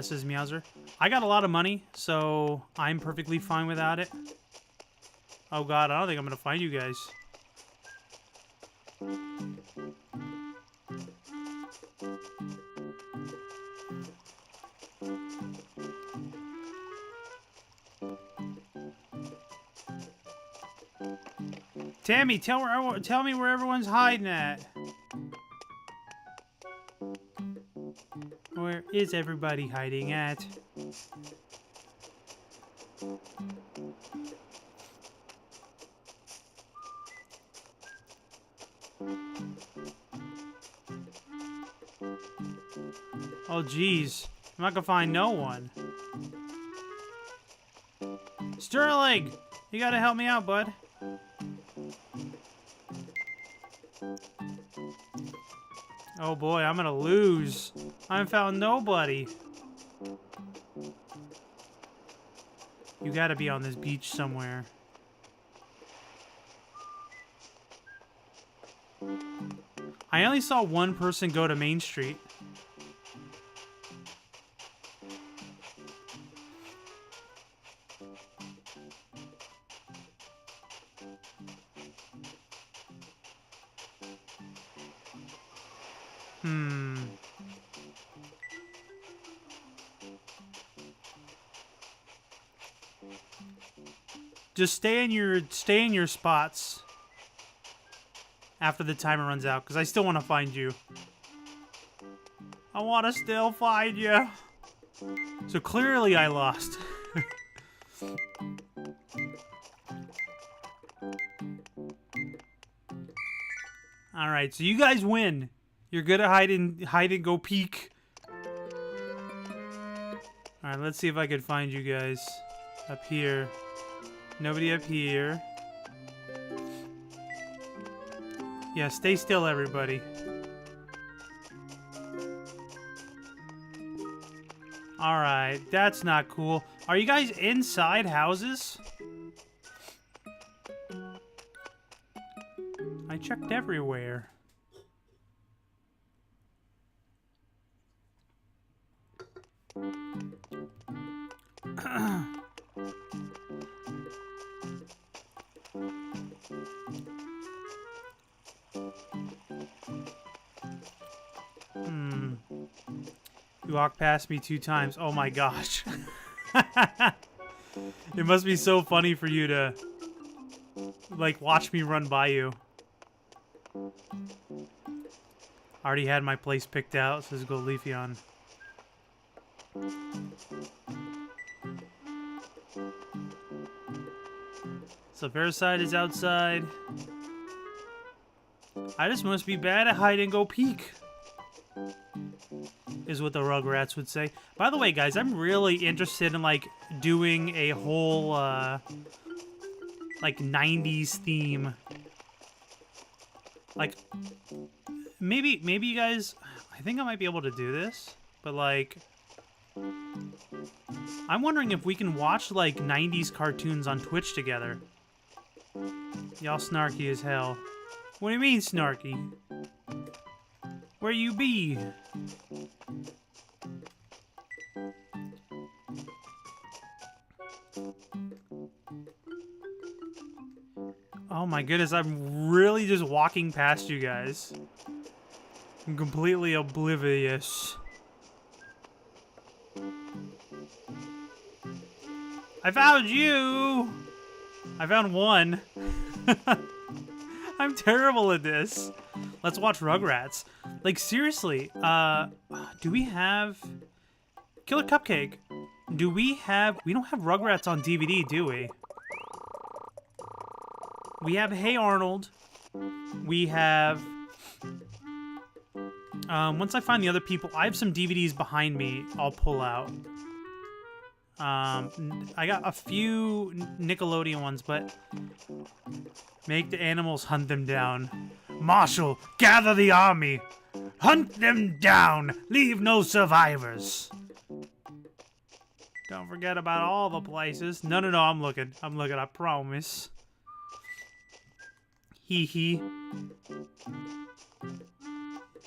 Says Meowser. I got a lot of money, so I'm perfectly fine without it. Oh god, I don't think I'm gonna find you guys. Tammy, tell me where everyone's hiding at. Where is everybody hiding at? Oh, geez. I'm not gonna find no one. Sterling! You gotta help me out, bud. Oh boy, I'm gonna lose. I haven't found nobody. You gotta be on this beach somewhere. I only saw one person go to Main Street. Just stay in your spots after the timer runs out, because I still want to find you. I want to still find you. So clearly I lost. All right, so you guys win. You're good at hide and go peek. All right, let's see if I can find you guys up here. Nobody up here. Yeah, stay still, everybody. Alright, that's not cool. Are you guys inside houses? I checked everywhere. You walked past me 2 times. Oh my gosh. It must be so funny for you to, like, watch me run by you. I already had my place picked out, so let's go Leafeon. So Versailles is outside. I just must be bad at hide and go peek, is what the Rugrats would say. By the way, guys, I'm really interested in, like, doing a whole, like, 90s theme. Like, maybe you guys, I think I might be able to do this, but, like, I'm wondering if we can watch, like, 90s cartoons on Twitch together. Y'all snarky as hell. What do you mean, snarky? Where you be? Oh my goodness, I'm really just walking past you guys. I'm completely oblivious. I found you! I found one. I'm terrible at this. Let's watch Rugrats. Like, seriously, do we have... Killer Cupcake. Do we have... We don't have Rugrats on DVD, do we? We have Hey Arnold. We have... once I find the other people, I have some DVDs behind me I'll pull out. I got a few Nickelodeon ones, but... Make the animals hunt them down. Marshal, gather the army. Hunt them down. Leave no survivors. Don't forget about all the places. No, I'm looking. I promise. Hee hee.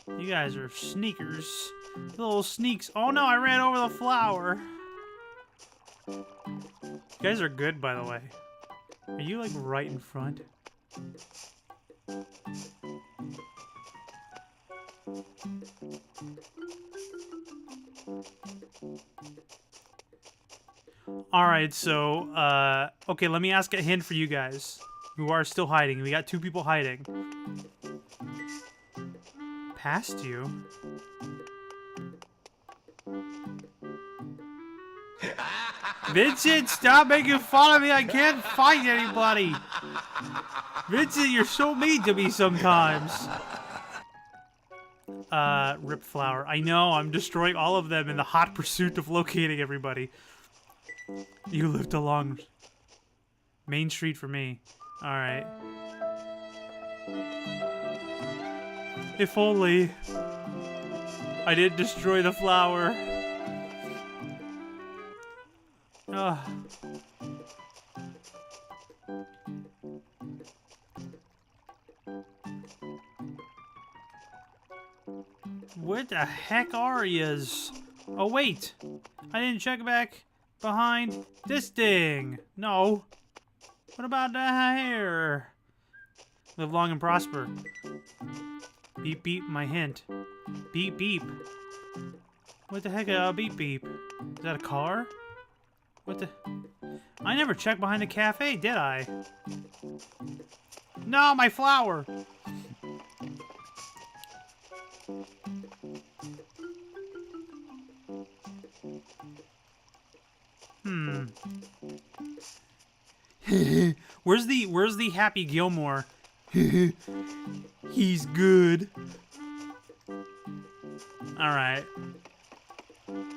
You guys are sneakers. Little sneaks. Oh no, I ran over the flower. You guys are good, by the way. Are you, like, right in front? Alright, so, okay, let me ask a hint for you guys who are still hiding. We got 2 people hiding. Past you? Vincent, stop making fun of me! I can't find anybody! Vincent, you're so mean to me sometimes! Rip flower. I know, I'm destroying all of them in the hot pursuit of locating everybody. You lived along Main Street for me. Alright. If only I didn't destroy the flower. Ugh. What the heck are yous? Oh, wait. I didn't check back behind this thing. No. What about the here? Live long and prosper. Beep, beep, my hint. Beep, beep. What the heck, beep, beep? Is that a car? What the? I never checked behind the cafe, did I? No, my flower! Where's the Happy Gilmore? He's good. Alright.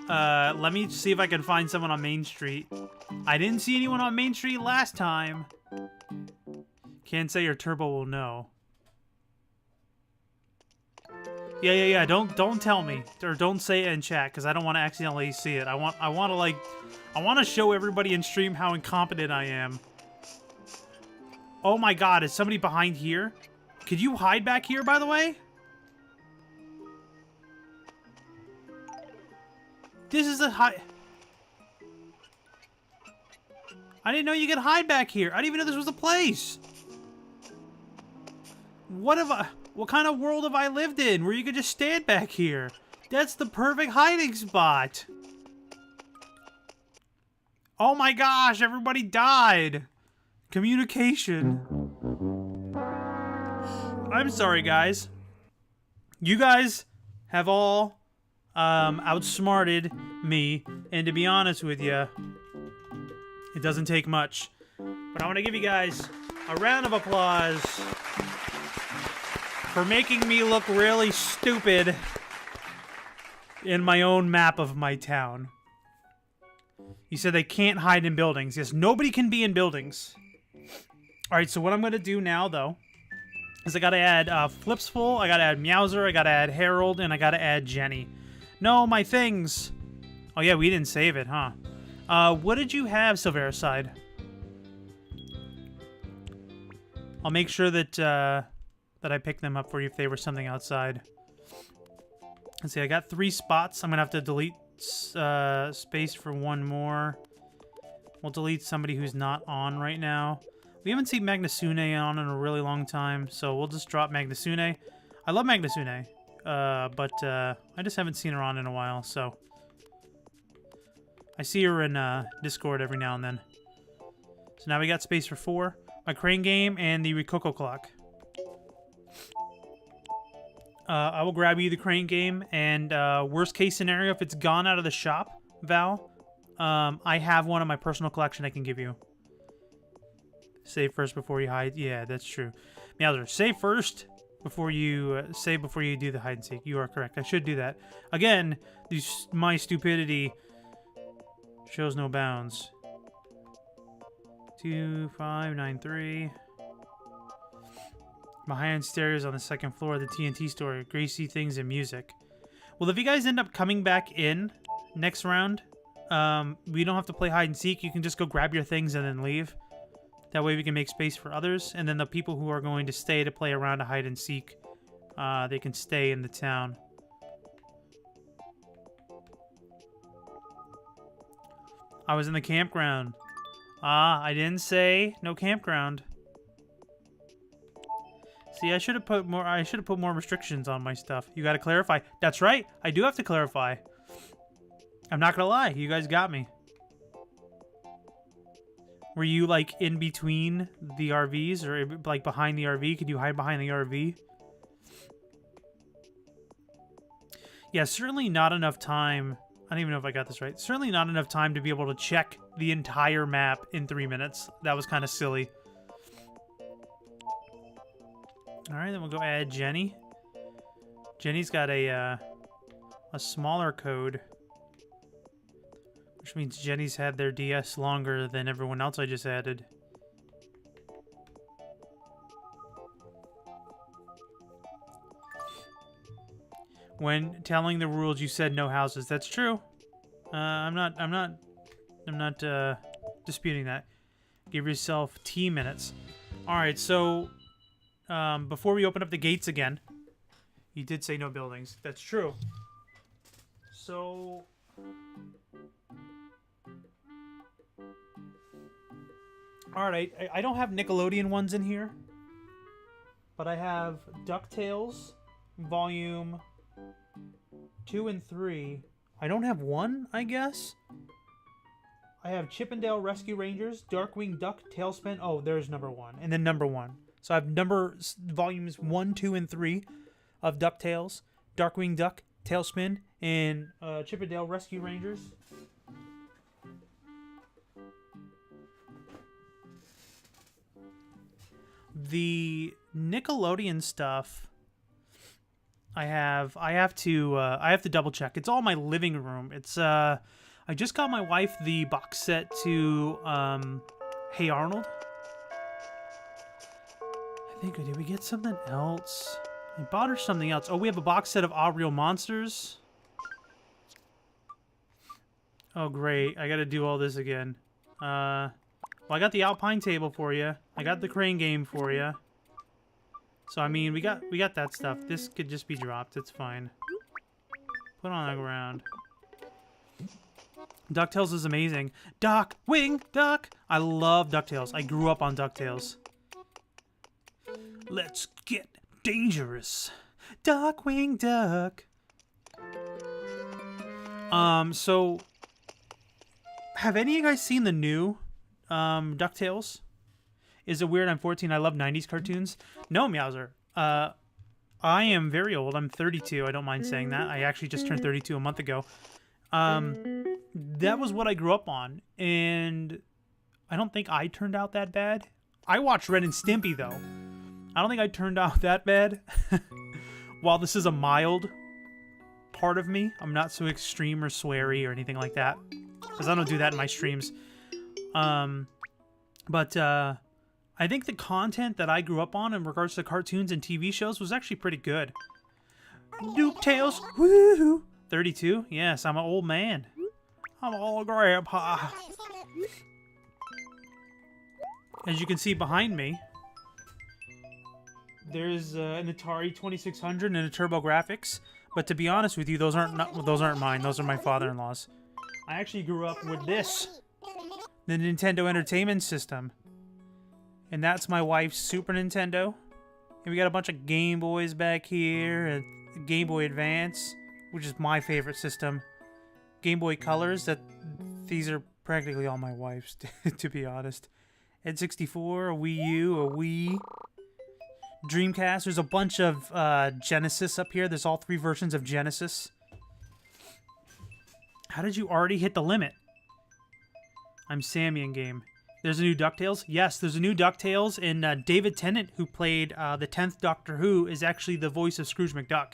Let me see if I can find someone on Main Street. I didn't see anyone on Main Street last time. Can't say your turbo will know. Yeah. Don't tell me, or don't say it in chat, because I don't want to accidentally see it. I want to show everybody in stream how incompetent I am. Oh my God, is somebody behind here? Could you hide back here, by the way? This is a hide. I didn't know you could hide back here. I didn't even know this was a place. What kind of world have I lived in where you could just stand back here? That's the perfect hiding spot. Oh my gosh, everybody died. Communication. I'm sorry, guys. You guys have all outsmarted me, and to be honest with you, it doesn't take much. But I want to give you guys a round of applause for making me look really stupid in my own map of my town. You said they can't hide in buildings. Yes, nobody can be in buildings. Alright, so what I'm going to do now, though, is I got to add Flipsful, I got to add Meowser, I got to add Harold, and I got to add Jenny. No, my things. Oh, yeah, we didn't save it, huh? What did you have, Silvericide? I'll make sure that, that I pick them up for you if they were something outside. Let's see, I got 3 spots. I'm going to have to delete space for one more. We'll delete somebody who's not on right now. We haven't seen Magnasune on in a really long time, so we'll just drop Magnasune. I love Magnasune, but I just haven't seen her on in a while, so... I see her in Discord every now and then. So now we got space for 4. My crane game and the Rococo clock. I will grab you the crane game, and worst case scenario, if it's gone out of the shop, Val, I have one in my personal collection I can give you. Save first before you hide. Yeah, that's true. Meowser, save first before you save before you do the hide and seek. You are correct. I should do that. Again, my stupidity shows no bounds. 2593. Behind stairs on the 2nd floor of the TNT store. Gracie things and music. Well, if you guys end up coming back in next round, we don't have to play hide and seek. You can just go grab your things and then leave. That way we can make space for others. And then the people who are going to stay to play around a hide and seek, they can stay in the town. I was in the campground. I didn't say no campground. See, I should have put more restrictions on my stuff. You got to clarify. That's right. I do have to clarify. I'm not gonna lie. You guys got me. Were you like in between the RVs or like behind the RV? Could you hide behind the RV? Yeah, certainly not enough time. I don't even know if I got this right. Certainly not enough time to be able to check the entire map in 3 minutes. That was kind of silly. Alright, then we'll go add Jenny. Jenny's got a smaller code. Which means Jenny's had their DS longer than everyone else I just added. When telling the rules, you said no houses. That's true. I'm not disputing that. Give yourself T minutes. All right, so before we open up the gates again, You did say no buildings. That's true. So... Alright, I don't have Nickelodeon ones in here. But I have DuckTales, Volume 2 and 3. I don't have 1, I guess? I have Chippendale Rescue Rangers, Darkwing Duck, Tailspin. Oh, there's number 1. And then number 1. So I have volumes 1, 2, and 3 of DuckTales, Darkwing Duck, Tailspin, and Chippendale Rescue Rangers. The Nickelodeon stuff, I have to double check. It's all in my living room. It's I just got my wife the box set to Hey Arnold. I think, did we get something else? I bought her something else. Oh, we have a box set of All Real Monsters. Oh, great. I gotta do all this again. Well, I got the Alpine table for you. I got the crane game for you. So, I mean, we got that stuff. This could just be dropped. It's fine. Put on the ground. DuckTales is amazing. Wing Duck! I love DuckTales. I grew up on DuckTales. Let's get dangerous. Wing Duck. So... Have any of you guys seen the new DuckTales? Is it weird I'm 14? I love 90s cartoons. No, Meowser. I am very old. I'm 32. I don't mind saying that. I actually just turned 32 a month ago. That was what I grew up on. And I don't think I turned out that bad. I watched Ren and Stimpy, though. I don't think I turned out that bad. While this is a mild part of me, I'm not so extreme or sweary or anything like that. Because I don't do that in my streams. But I think the content that I grew up on in regards to cartoons and TV shows was actually pretty good. Doop Tales, woohoo! 32? Yes, I'm an old man. I'm an old grandpa. As you can see behind me, there's an Atari 2600 and a TurboGrafx. But to be honest with you, those aren't mine. Those are my father-in-law's. I actually grew up with this, the Nintendo Entertainment System. And that's my wife's Super Nintendo. And we got a bunch of Game Boys back here, and Game Boy Advance, which is my favorite system. Game Boy Colors, these are practically all my wife's, to be honest. N64, a Wii U, a Wii, Dreamcast. There's a bunch of Genesis up here. There's all 3 versions of Genesis. How did you already hit the limit? I'm Sammy in game. There's a new DuckTales? Yes, there's a new DuckTales, and David Tennant, who played the 10th Doctor Who, is actually the voice of Scrooge McDuck.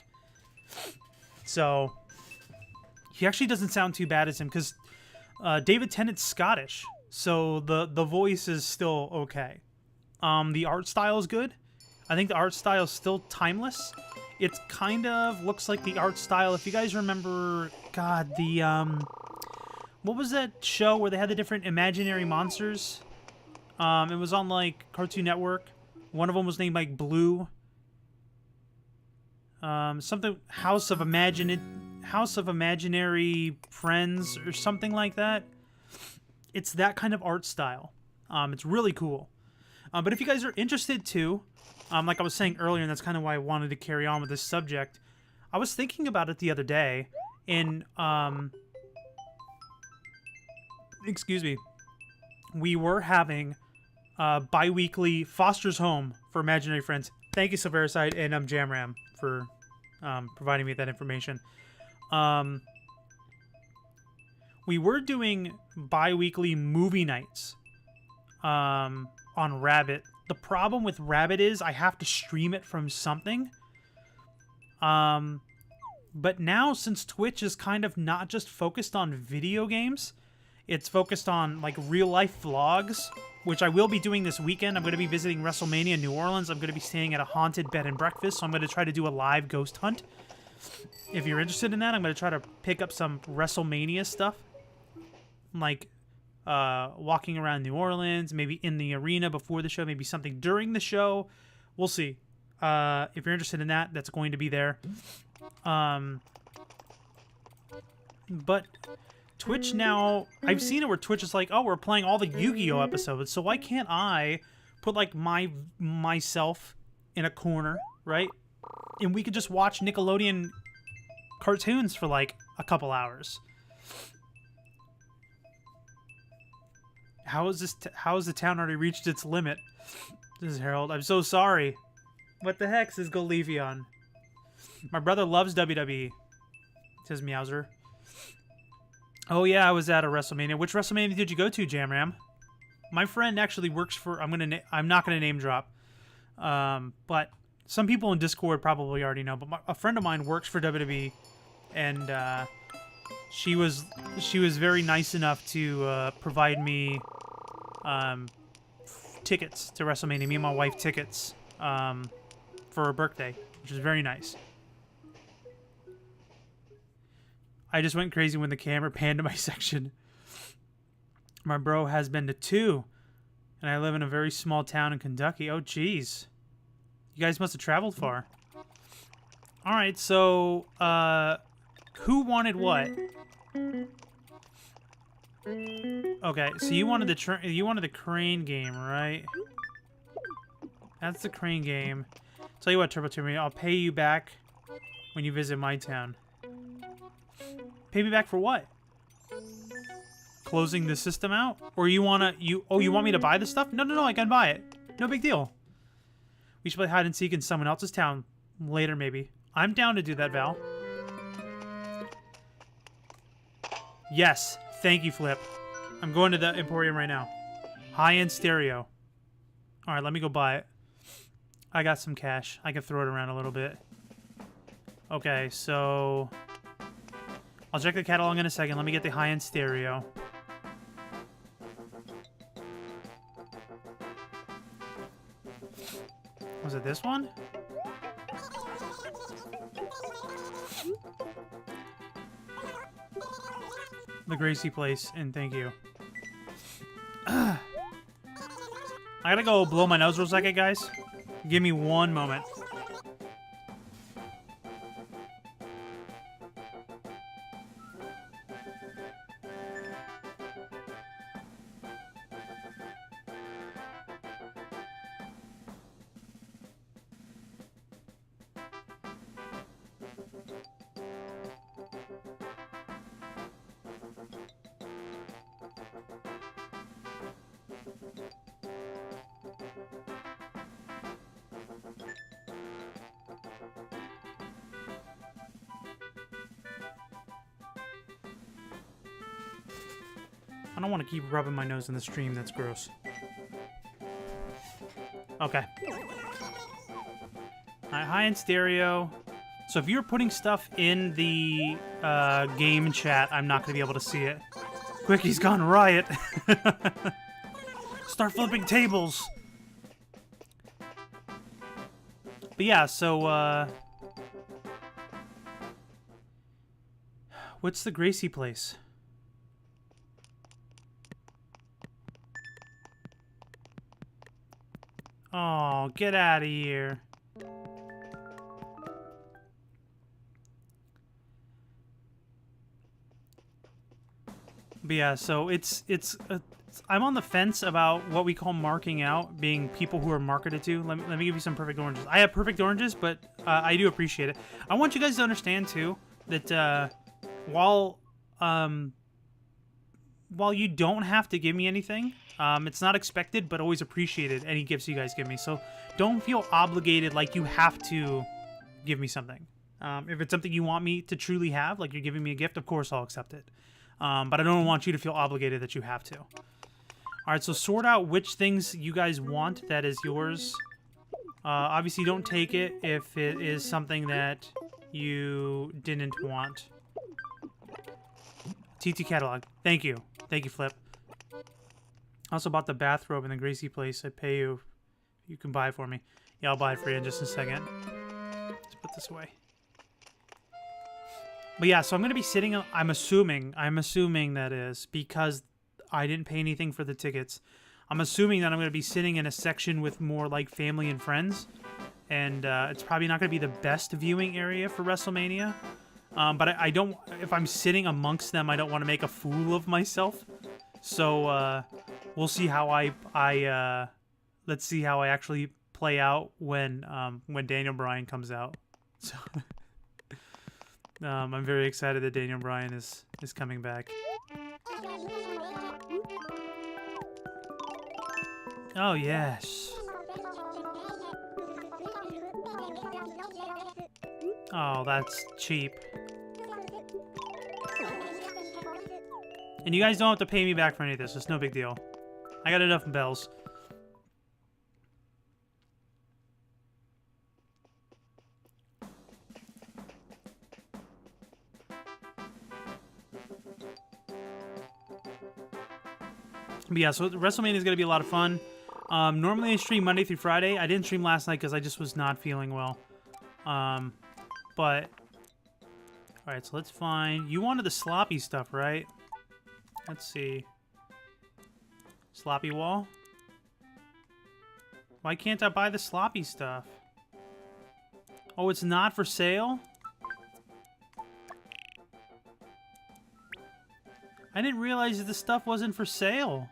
So, he actually doesn't sound too bad as him, because David Tennant's Scottish, so the voice is still okay. The art style is good. I think the art style is still timeless. It kind of looks like the art style, if you guys remember, God, the, what was that show where they had the different imaginary monsters? It was on, like, Cartoon Network. One of them was named, like, Blue. Something, House of Imaginary Friends, or something like that. It's that kind of art style. It's really cool. But if you guys are interested, too, like I was saying earlier, and that's kind of why I wanted to carry on with this subject, I was thinking about it the other day, and, excuse me, we were having bi-weekly Foster's Home for Imaginary Friends. Thank you, Silvericide, and Jamram for providing me with that information. We were doing bi-weekly movie nights on Rabbit. The problem with Rabbit is I have to stream it from something. But now, since Twitch is kind of not just focused on video games, it's focused on, like, real-life vlogs, which I will be doing this weekend. I'm going to be visiting WrestleMania in New Orleans. I'm going to be staying at a haunted bed and breakfast, so I'm going to try to do a live ghost hunt. If you're interested in that, I'm going to try to pick up some WrestleMania stuff. Like, walking around New Orleans, maybe in the arena before the show, maybe something during the show. We'll see. if you're interested in that, that's going to be there. But Twitch now, I've seen it where Twitch is like, oh, we're playing all the Yu-Gi-Oh episodes, so why can't I put like myself in a corner, right? And we could just watch Nickelodeon cartoons for like a couple hours. How is this? How has the town already reached its limit? This is Harold. I'm so sorry. What the heck, says Golevion. My brother loves WWE, says Meowser. Oh yeah, I was at a WrestleMania. Which WrestleMania did you go to, Jamram? My friend actually works for. I'm not gonna name drop. But some people in Discord probably already know. But a friend of mine works for WWE, and she was very nice enough to provide me tickets to WrestleMania. Me and my wife tickets for her birthday, which is very nice. I just went crazy when the camera panned to my section. My bro has been to 2, and I live in a very small town in Kentucky. Oh, jeez. You guys must have traveled far. All right, so who wanted what? Okay, so you wanted the crane game, right? That's the crane game. Tell you what, Turbo Terminator, I'll pay you back when you visit my town. Pay me back for what? Closing the system out? Or you want me to buy the stuff? No, I can buy it. No big deal. We should play hide and seek in someone else's town later, maybe. I'm down to do that, Val. Yes, thank you, Flip. I'm going to the Emporium right now. High-end stereo. All right, let me go buy it. I got some cash. I can throw it around a little bit. Okay, so I'll check the catalog in a second. Let me get the high-end stereo. Was it this one? The Gracie place, and thank you. I gotta go blow my nose for a second, guys. Give me one moment. I don't want to keep rubbing my nose in the stream. That's gross. Okay. Alright, high-end stereo. So if you're putting stuff in the game chat, I'm not going to be able to see it. Quickie's gone riot. Start flipping tables. But yeah, so what's the Gracie place? Oh, get out of here. But yeah, so I'm on the fence about what we call marking out, being people who are marketed to. Let me give you some perfect oranges. I have perfect oranges, but I do appreciate it. I want you guys to understand too that while you don't have to give me anything, it's not expected, but always appreciated, any gifts you guys give me. So don't feel obligated like you have to give me something. If it's something you want me to truly have, like you're giving me a gift, of course I'll accept it. But I don't want you to feel obligated that you have to. Alright, so sort out which things you guys want that is yours. Obviously don't take it if it is something that you didn't want. TT catalog. Thank you. Thank you, Flip. I also bought the bathrobe in the Gracie place. I pay you. You can buy it for me. Yeah, I'll buy it for you in just a second. Let's put this away. But yeah, so I'm going to be sitting... I'm assuming that is because I didn't pay anything for the tickets. I'm assuming that I'm going to be sitting in a section with more like family and friends. and it's probably not going to be the best viewing area for WrestleMania. But I don't. If I'm sitting amongst them, I don't want to make a fool of myself. So we'll see how let's see how I actually play out when Daniel Bryan comes out. So I'm very excited that Daniel Bryan is coming back. Oh yes. Oh, that's cheap. And you guys don't have to pay me back for any of this. It's no big deal. I got enough bells. But yeah, so WrestleMania is going to be a lot of fun. Normally I stream Monday through Friday. I didn't stream last night because I just was not feeling well. But... Alright, so let's find... You wanted the sloppy stuff, right? Let's see. Sloppy wall? Why can't I buy the sloppy stuff? Oh, it's not for sale? I didn't realize that this stuff wasn't for sale.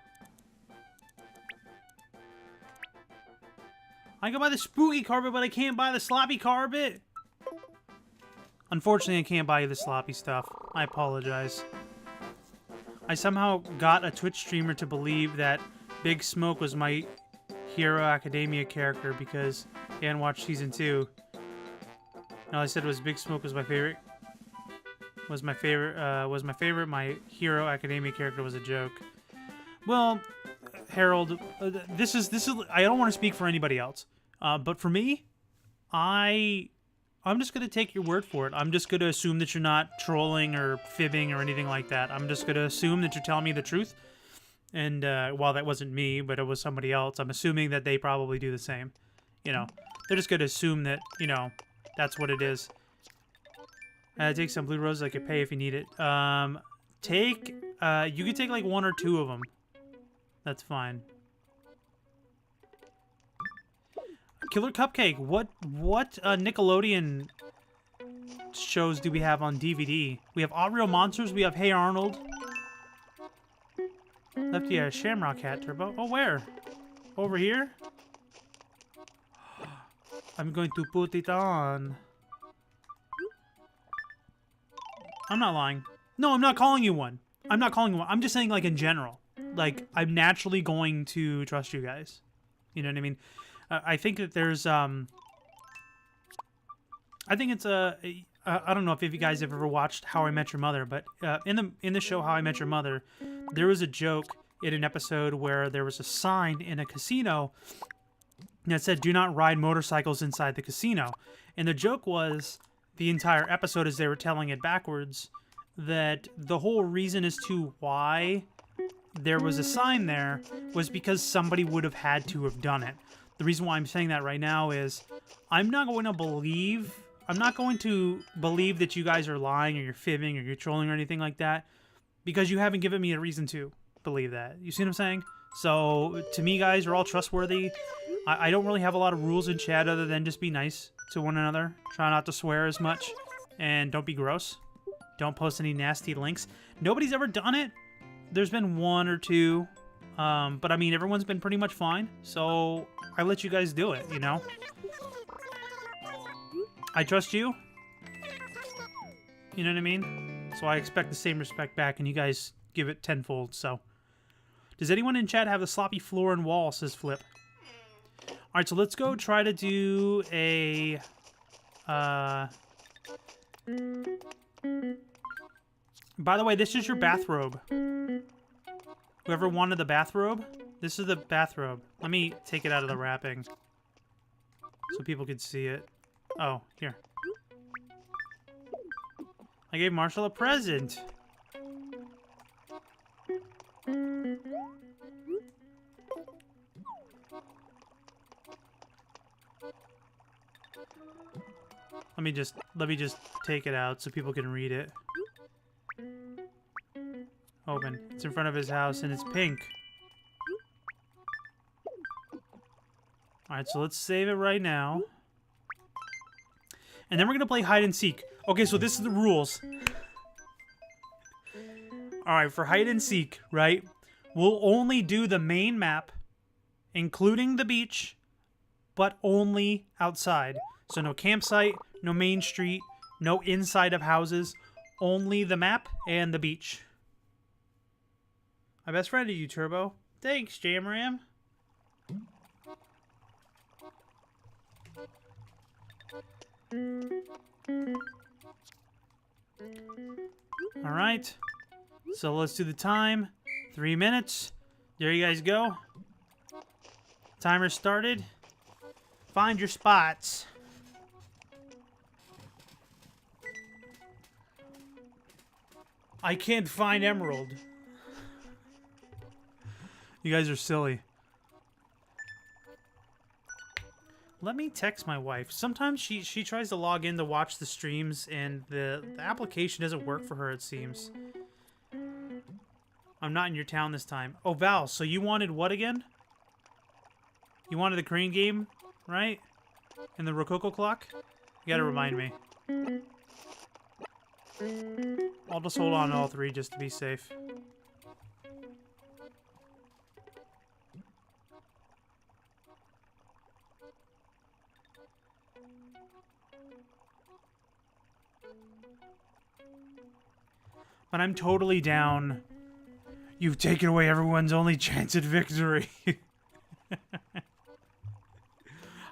I can buy the spooky carpet, but I can't buy the sloppy carpet. Unfortunately, I can't buy you the sloppy stuff. I apologize. I somehow got a Twitch streamer to believe that Big Smoke was my Hero Academia character because he hadn't watched season 2. And all I said was Big Smoke was my favorite. My Hero Academia character was a joke. Well, Harold, this is. I don't want to speak for anybody else, but for me, I'm just gonna take your word for it. I'm just gonna assume that you're not trolling or fibbing or anything like that. I'm just gonna assume that you're telling me the truth. And while that wasn't me, but it was somebody else, I'm assuming that they probably do the same. You know, they're just gonna assume that that's what it is. Take some blue roses. I could pay if you need it. You could take like 1 or 2 of them. That's fine. Killer Cupcake. What Nickelodeon shows do we have on DVD? We have Real Monsters. We have Hey Arnold. Lefty a Shamrock Hat Turbo. Oh, where? Over here? I'm going to put it on. I'm not lying. No, I'm not calling you one. I'm not calling you one. I'm just saying, like, in general. Like, I'm naturally going to trust you guys. You know what I mean? I think that there's, I think it's I don't know if you guys have ever watched How I Met Your Mother, but in the show How I Met Your Mother, there was a joke in an episode where there was a sign in a casino that said, "Do not ride motorcycles inside the casino." And the joke was, the entire episode as they were telling it backwards, that the whole reason as to why there was a sign there was because somebody would have had to have done it. The reason why I'm saying that right now is I'm not going to believe that you guys are lying or you're fibbing or you're trolling or anything like that because you haven't given me a reason to believe that. You see what I'm saying? So to me, guys, you're all trustworthy. I don't really have a lot of rules in chat other than just be nice to one another. Try not to swear as much. And don't be gross. Don't post any nasty links. Nobody's ever done it. There's been 1 or 2. But I mean, everyone's been pretty much fine. So I let you guys do it, you know? I trust you. You know what I mean? So I expect the same respect back, and you guys give it tenfold, so. Does anyone in chat have the sloppy floor and wall, says Flip. Alright, so let's go try to do a... By the way, this is your bathrobe. Whoever wanted the bathrobe, this is the bathrobe. Let me take it out of the wrapping so people can see it. Oh, here. I gave Marshall a present. Let me just take it out so people can read it. Open. It's in front of his house and it's pink. Alright, so let's save it right now. And then we're gonna play hide and seek. Okay, so this is the rules. Alright, for hide and seek, right? We'll only do the main map, including the beach, but only outside. So no campsite, no main street, no inside of houses, only the map and the beach. My best friend to you, Turbo. Thanks, Jamram. Alright. So let's do the time. 3 minutes. There you guys go. Timer started. Find your spots. I can't find Emerald. You guys are silly. Let me text my wife. Sometimes she tries to log in to watch the streams and the application doesn't work for her, it seems. I'm not in your town this time. Oh, Val, so you wanted what again? You wanted the crane game, right? And the Rococo clock? You gotta remind me. I'll just hold on to all three just to be safe. But I'm totally down. You've taken away everyone's only chance at victory.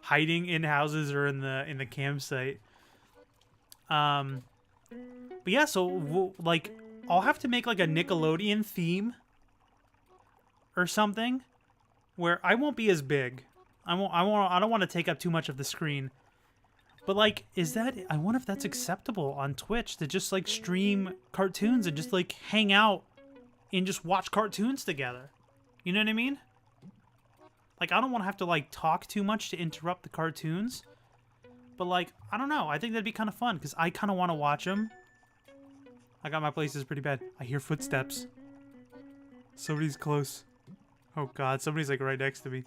Hiding in houses or in the campsite. But yeah, so like I'll have to make like a Nickelodeon theme or something where I won't be as big. I don't want to take up too much of the screen. But like, I wonder if that's acceptable on Twitch to just like stream cartoons and just like hang out and just watch cartoons together. You know what I mean? Like, I don't want to have to like talk too much to interrupt the cartoons. But like, I don't know. I think that'd be kind of fun because I kind of want to watch them. I got my places pretty bad. I hear footsteps. Somebody's close. Oh God, somebody's like right next to me.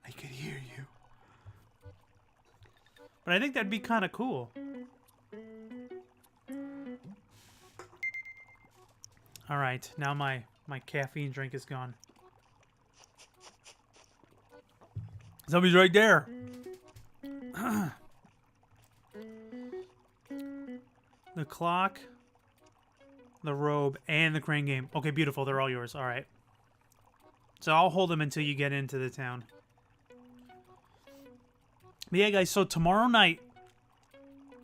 I can hear you. But I think that'd be kind of cool. All right, now my caffeine drink is gone. Somebody's right there. The clock, the robe, and the crane game. Okay, beautiful. They're all yours. All right. So I'll hold them until you get into the town. But yeah, guys, so tomorrow night,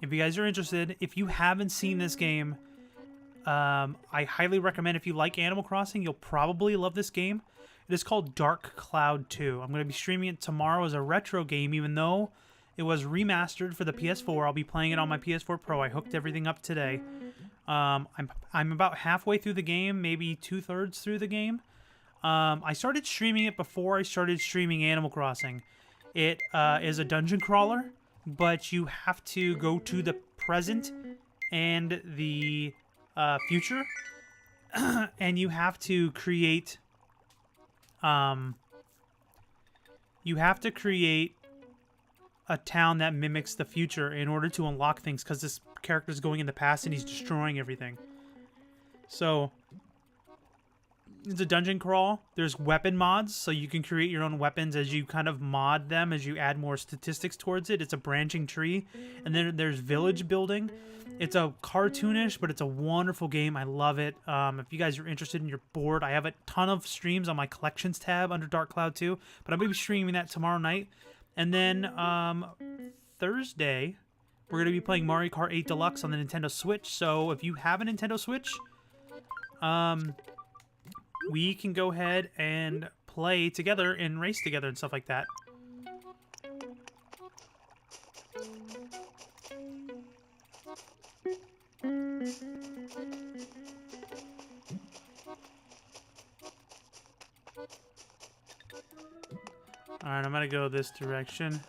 if you guys are interested, if you haven't seen this game, I highly recommend. If you like Animal Crossing, you'll probably love this game. It is called Dark Cloud 2. I'm going to be streaming it tomorrow as a retro game, even though it was remastered for the PS4. I'll be playing it on my PS4 Pro. I hooked everything up today. I'm about halfway through the game, maybe 2/3 through the game. I started streaming it before I started streaming Animal Crossing. It is a dungeon crawler, but you have to go to the present and the future, and you have to create a town that mimics the future in order to unlock things, because this character is going in the past and he's destroying everything. So it's a dungeon crawl. There's weapon mods, so you can create your own weapons as you kind of mod them, as you add more statistics towards it. It's a branching tree. And then there's village building. It's a cartoonish, but it's a wonderful game. I love it. If you guys are interested and you're bored, I have a ton of streams on my collections tab under Dark Cloud 2, but I'm going to be streaming that tomorrow night. And then Thursday, we're going to be playing Mario Kart 8 Deluxe on the Nintendo Switch. So if you have a Nintendo Switch, we can go ahead and play together and race together and stuff like that. Alright, I'm gonna go this direction.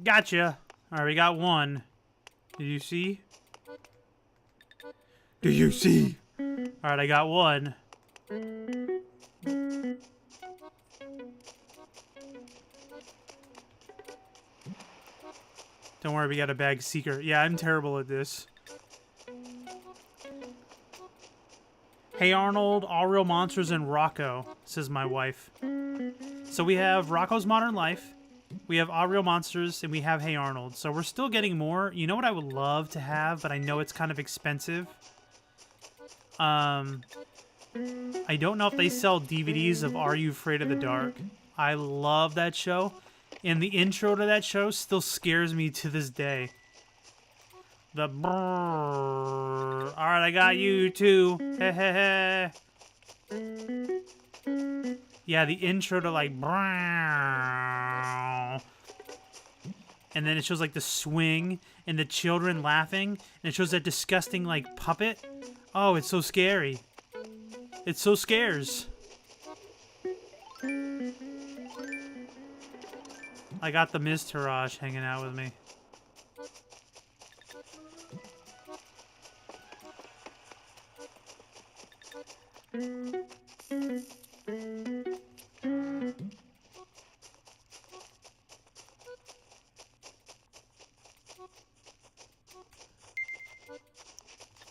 Gotcha. Alright, we got one. Did you see? Do you see? Alright, I got one. Don't worry, we got a bag seeker. Yeah, I'm terrible at this. Hey Arnold, All Real Monsters, and Rocco, says my wife. So we have Rocco's Modern Life, we have All Real Monsters, and we have Hey Arnold. So we're still getting more. You know what I would love to have, but I know it's kind of expensive? I don't know if they sell DVDs of Are You Afraid of the Dark? I love that show, and the intro to that show still scares me to this day. The brrrr. Alright, I got you too. Heh. Yeah, the intro to like brrrr. And then it shows like the swing and the children laughing, and it shows that disgusting like puppet. Oh, it's so scary. It so scares. I got the Ms. Taraj hanging out with me.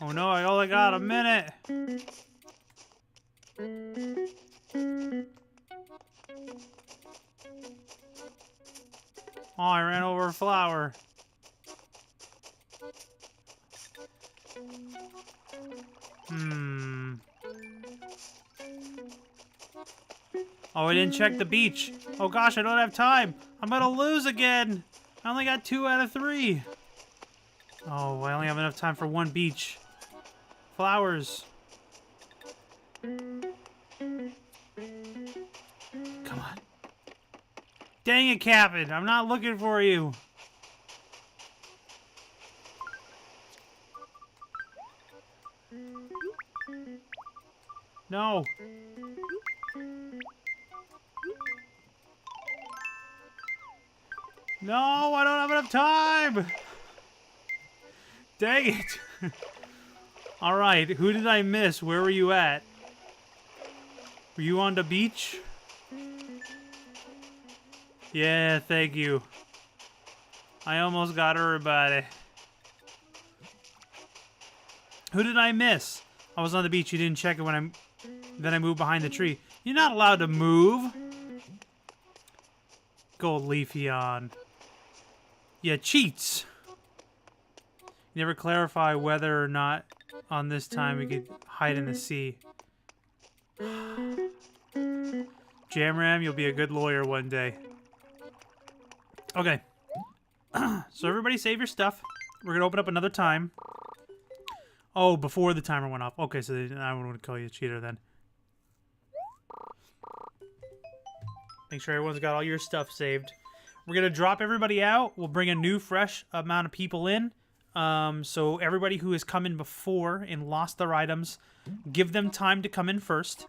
Oh no, I only got a minute. Oh, I ran over a flower. Oh, I didn't check the beach. Oh gosh, I don't have time. I'm gonna lose again. I only got 2 out of 3. Oh, I only have enough time for 1 beach. Flowers. Come on. Dang it, Captain. I'm not looking for you. No. No, I don't have enough time. Dang it. All right, who did I miss? Where were you at? Were you on the beach? Yeah, thank you. I almost got everybody. Who did I miss? I was on the beach. You didn't check it when then I moved behind the tree. You're not allowed to move. Gold Leafeon. Yeah, cheats. You never clarify whether or not on this time we could hide in the sea. Jamram, you'll be a good lawyer one day. Okay. So everybody save your stuff. We're gonna open up another time. Oh, before the timer went off. Okay, so I wouldn't call you a cheater then. Make sure everyone's got all your stuff saved. We're gonna drop everybody out. We'll bring a new, fresh amount of people in. So everybody who has come in before and lost their items, give them time to come in first,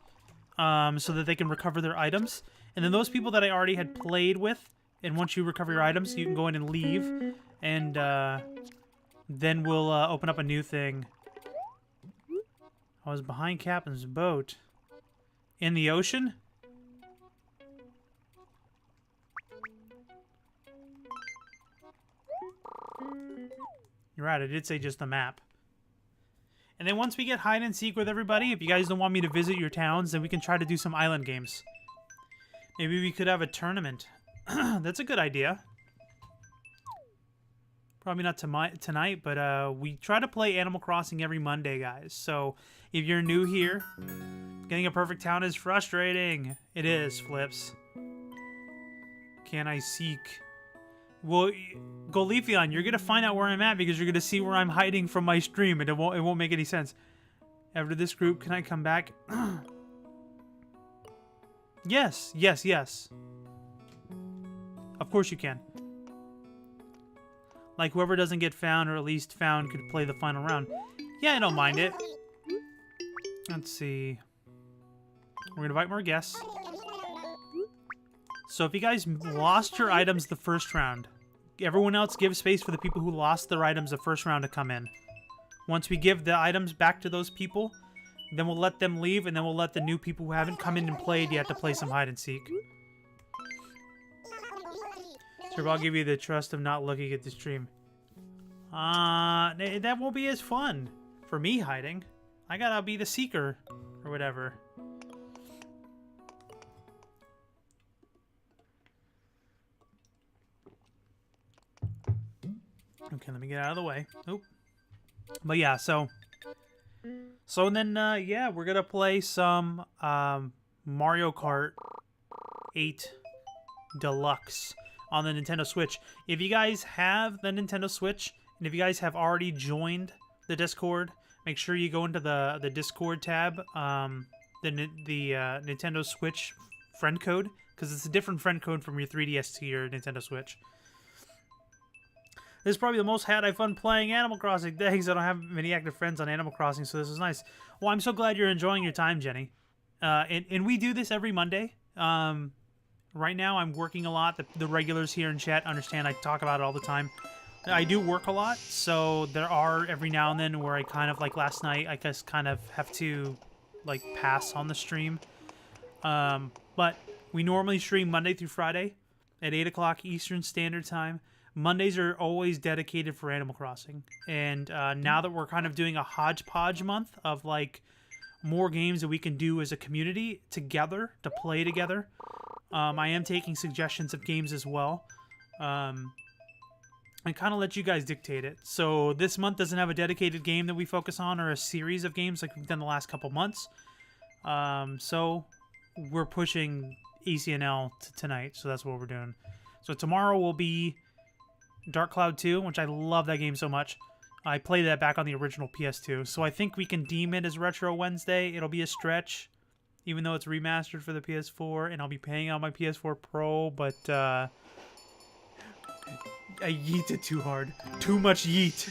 so that they can recover their items. And then those people that I already had played with, and once you recover your items, you can go in and leave, and then we'll open up a new thing. I was behind Captain's boat. In the ocean? You're right, I did say just the map. And then once we get hide and seek with everybody, if you guys don't want me to visit your towns, then we can try to do some island games. Maybe we could have a tournament. That's a good idea. Probably not tonight, but we try to play Animal Crossing every Monday, guys. So if you're new here, getting a perfect town is frustrating. It is, Flips. Can I seek? Well, Golefion, you're gonna find out where I'm at because you're gonna see where I'm hiding from my stream, and it won't make any sense. After this group, can I come back? Yes. Of course you can. Like, whoever doesn't get found, or at least found, could play the final round. Yeah, I don't mind it. Let's see. We're gonna invite more guests. So if you guys lost your items the first round, everyone else give space for the people who lost their items the first round to come in. Once we give the items back to those people, then we'll let them leave, and then we'll let the new people who haven't come in and played yet to play some hide and seek. Sure, I'll give you the trust of not looking at the stream. That won't be as fun for me hiding. I gotta be the seeker or whatever. Okay, let me get out of the way. Oop. But yeah, so then yeah, we're gonna play some Mario Kart 8 Deluxe on the Nintendo Switch. If you guys have the Nintendo Switch, and if you guys have already joined the Discord, make sure you go into the Discord tab, the Nintendo Switch friend code, because it's a different friend code from your 3DS to your Nintendo Switch. This is probably the most had I fun playing Animal Crossing. Thanks, I don't have many active friends on Animal Crossing, so this is nice. Well, I'm so glad you're enjoying your time, Jenny. And we do this every Monday. Right now, I'm working a lot. The regulars here in chat understand I talk about it all the time. I do work a lot, so there are every now and then where I kind of, like last night, I just kind of have to, like, pass on the stream. But we normally stream Monday through Friday at 8 o'clock Eastern Standard Time. Mondays are always dedicated for Animal Crossing. And now that we're kind of doing a hodgepodge month of, like, more games that we can do as a community together, to play together, I am taking suggestions of games as well. And kind of let you guys dictate it. So this month doesn't have a dedicated game that we focus on, or a series of games like we've done the last couple months. So we're pushing ACNL tonight, so that's what we're doing. So tomorrow will be Dark Cloud 2, which I love that game so much. I played that back on the original PS2, so I think we can deem it as Retro Wednesday. It'll be a stretch, even though it's remastered for the PS4, and I'll be paying on my PS4 Pro, but I yeeted too hard. Too much yeet.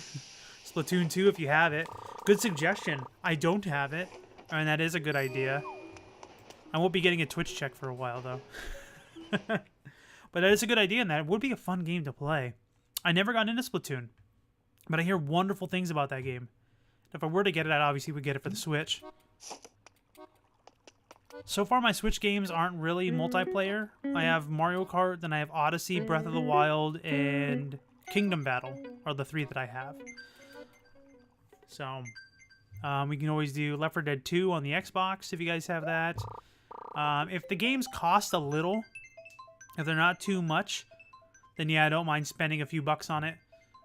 Splatoon 2, if you have it. Good suggestion. I don't have it, and that is a good idea. I won't be getting a Twitch check for a while, though. But that is a good idea, and that would be a fun game to play. I never got into Splatoon, but I hear wonderful things about that game. If I were to get it, I'd obviously would get it for the Switch. So far, my Switch games aren't really multiplayer. I have Mario Kart, then I have Odyssey, Breath of the Wild, and Kingdom Battle are the 3 that I have. So, we can always do Left 4 Dead 2 on the Xbox if you guys have that. If the games cost a little, if they're not too much, then yeah, I don't mind spending a few bucks on it.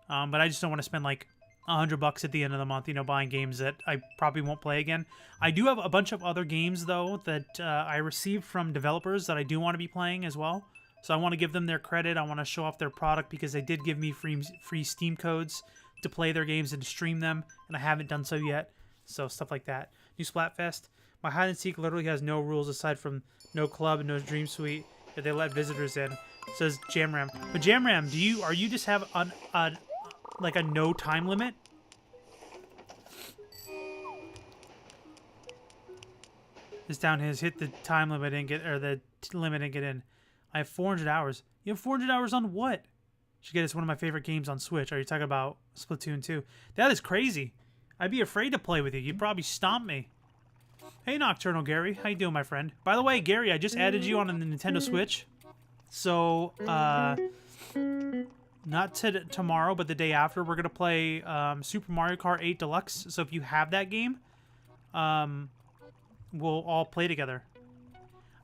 But I just don't want to spend like $100 at the end of the month, you know, buying games that I probably won't play again. I do have a bunch of other games, though, that I received from developers that I do want to be playing as well. So I want to give them their credit. I want to show off their product because they did give me free Steam codes to play their games and to stream them, and I haven't done so yet. So stuff like that. New Splatfest. My hide and seek literally has no rules aside from no club and no dream suite if they let visitors in. Says Jamram. But Jamram, are you just have like a no time limit? This down has hit the time limit and the limit and get in. I have 400 hours. You have 400 hours on what? Should get us one of my favorite games on Switch. Are you talking about Splatoon 2? That is crazy. I'd be afraid to play with you. You'd probably stomp me. Hey, Nocturnal Gary. How you doing, my friend? By the way, Gary, I just added you on the Nintendo Switch. So, not tomorrow, but the day after, we're going to play Super Mario Kart 8 Deluxe. So if you have that game, we'll all play together.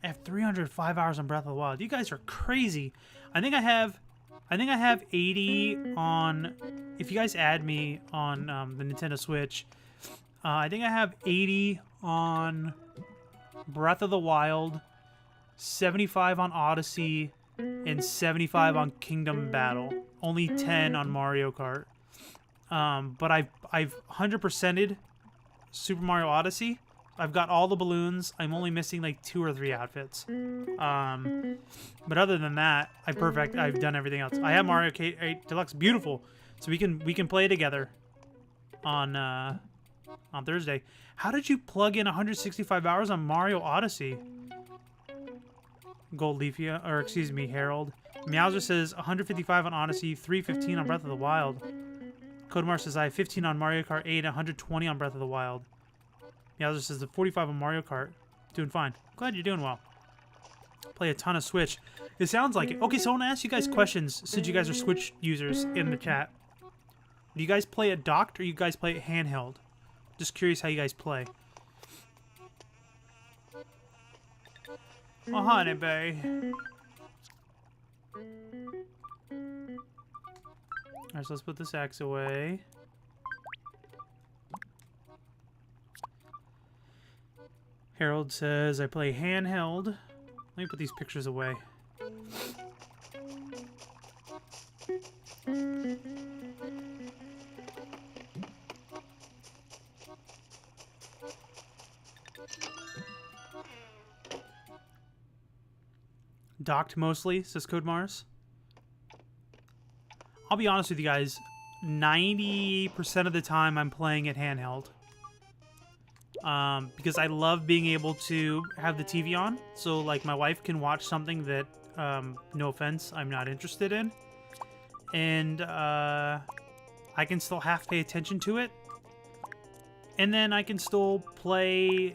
I have 305 hours on Breath of the Wild. You guys are crazy. I think I have 80 on... If you guys add me on the Nintendo Switch, I think I have 80 on Breath of the Wild, 75 on Odyssey, and 75 on Kingdom Battle. Only 10 on Mario Kart. But I've 100%ed Super Mario Odyssey. I've got all the balloons. I'm only missing like 2 or 3 outfits. But other than that, I've done everything else. I have Mario Kart 8 Deluxe. Beautiful. So we can play together on Thursday. How did you plug in 165 hours on Mario Odyssey? Gold Leafia, or excuse me, Harold. Meowser says 155 on Odyssey, 315 on Breath of the Wild. Codemar says, I have 15 on Mario Kart 8 and 120 on Breath of the Wild. Meowser says, the 45 on Mario Kart. Doing fine. Glad you're doing well. Play a ton of Switch. It sounds like it. Okay, so I want to ask you guys questions since you guys are Switch users in the chat. Do you guys play it docked or you guys play it handheld? Just curious how you guys play. Oh, honey, babe. Alright, so let's put this axe away. Harold says, I play handheld. Let me put these pictures away. Docked mostly, says Code Mars. I'll be honest with you guys, 90% of the time I'm playing it handheld. Because I love being able to have the TV on, so like my wife can watch something that, no offense, I'm not interested in. And I can still half pay attention to it. And then I can still play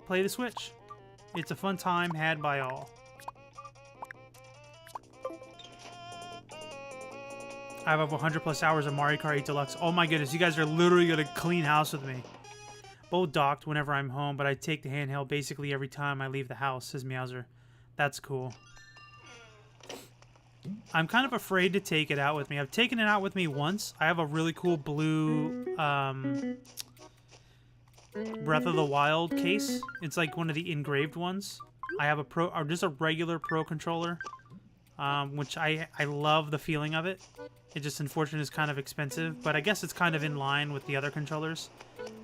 the Switch. It's a fun time had by all. I have over 100 plus hours of Mario Kart 8 Deluxe. Oh my goodness, you guys are literally gonna clean house with me. Both docked whenever I'm home, but I take the handheld basically every time I leave the house, says Meowser. That's cool. I'm kind of afraid to take it out with me. I've taken it out with me once. I have a really cool blue Breath of the Wild case. It's like one of the engraved ones. I have a pro, or just a regular Pro controller, which I love the feeling of it. It just, unfortunately, is kind of expensive, but I guess it's kind of in line with the other controllers.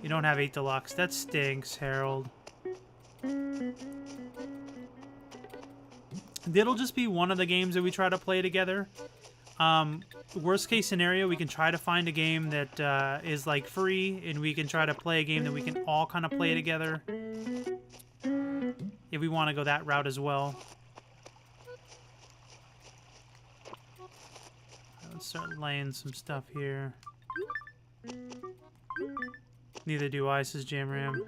You don't have 8 Deluxe. That stinks, Harold. It'll just be one of the games that we try to play together. Worst case scenario, we can try to find a game that is like free, and we can try to play a game that we can all kind of play together. If we want to go that route as well. Let's start laying some stuff here. Neither do I, says Jamram.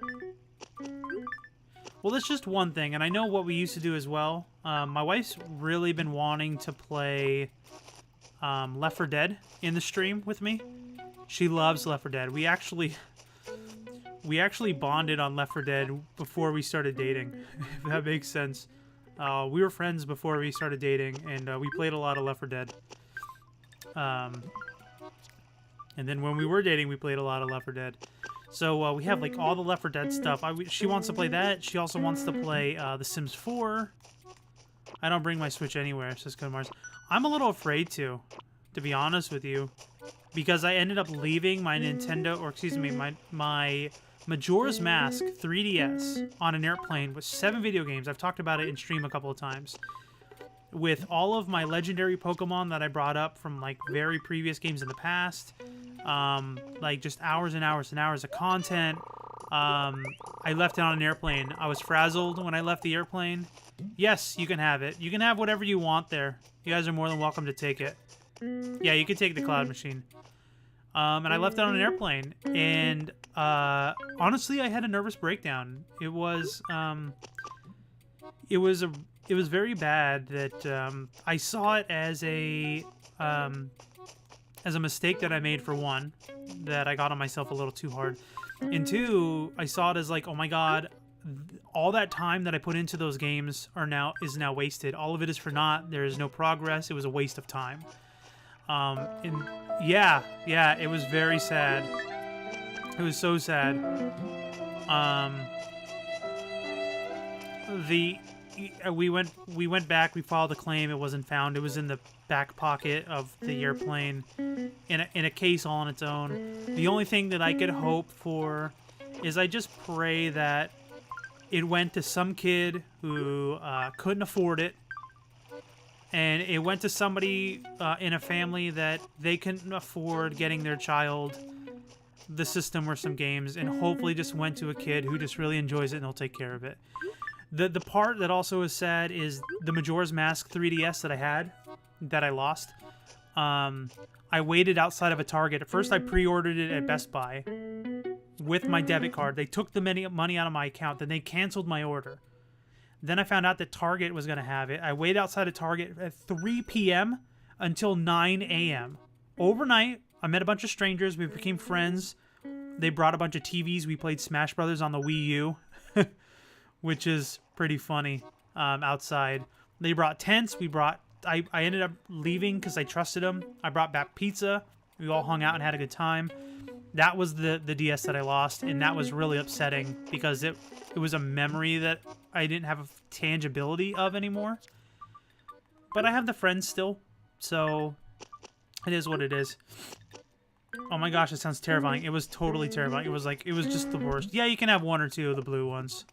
Well, that's just one thing, and I know what we used to do as well. My wife's really been wanting to play Left 4 Dead in the stream with me. She loves Left 4 Dead. We actually bonded on Left 4 Dead before we started dating, if that makes sense. We were friends before we started dating, and we played a lot of Left 4 Dead. And then when we were dating, we played a lot of Left 4 Dead. So we have like all the Left 4 Dead stuff. She wants to play that. She also wants to play The Sims 4. I don't bring my Switch anywhere, says Code Mars. I'm a little afraid to be honest with you, because I ended up leaving my Nintendo, or excuse me, my Majora's Mask 3DS on an airplane with 7 video games. I've talked about it in stream a couple of times. With all of my legendary Pokemon that I brought up from like very previous games in the past, like just hours and hours and hours of content. I left it on an airplane. I was frazzled when I left the airplane. Yes, you can have it. You can have whatever you want there. You guys are more than welcome to take it. Yeah, you can take the Cloud Machine. And I left it on an airplane, and honestly, I had a nervous breakdown. It was very bad that I saw it as a mistake that I made, for one, that I got on myself a little too hard, and two, I saw it as like, oh my god, all that time that I put into those games is now wasted. All of it is for naught. There is no progress. It was a waste of time. And yeah, it was very sad. It was so sad. We went back. We filed a claim. It wasn't found. It was in the back pocket of the airplane, in a case all on its own. The only thing that I could hope for is I just pray that it went to some kid who couldn't afford it, and it went to somebody in a family that they couldn't afford getting their child the system or some games, and hopefully just went to a kid who just really enjoys it and they'll take care of it. The part that also is sad is the Majora's Mask 3DS that I had, that I lost. I I waited outside of a Target. At first, I pre-ordered it at Best Buy with my debit card. They took the money out of my account. Then they canceled my order. Then I found out that Target was going to have it. I waited outside of Target at 3 p.m. until 9 a.m. Overnight, I met a bunch of strangers. We became friends. They brought a bunch of TVs. We played Smash Brothers on the Wii U, which is pretty funny outside. They brought tents. I ended up leaving because I trusted them. I brought back pizza. We all hung out and had a good time. That was the DS that I lost, and that was really upsetting because it was a memory that I didn't have a tangibility of anymore. But I have the friends still, so it is what it is. Oh my gosh, it sounds terrifying. It was totally terrifying. It was just the worst. Yeah, you can have one or two of the blue ones.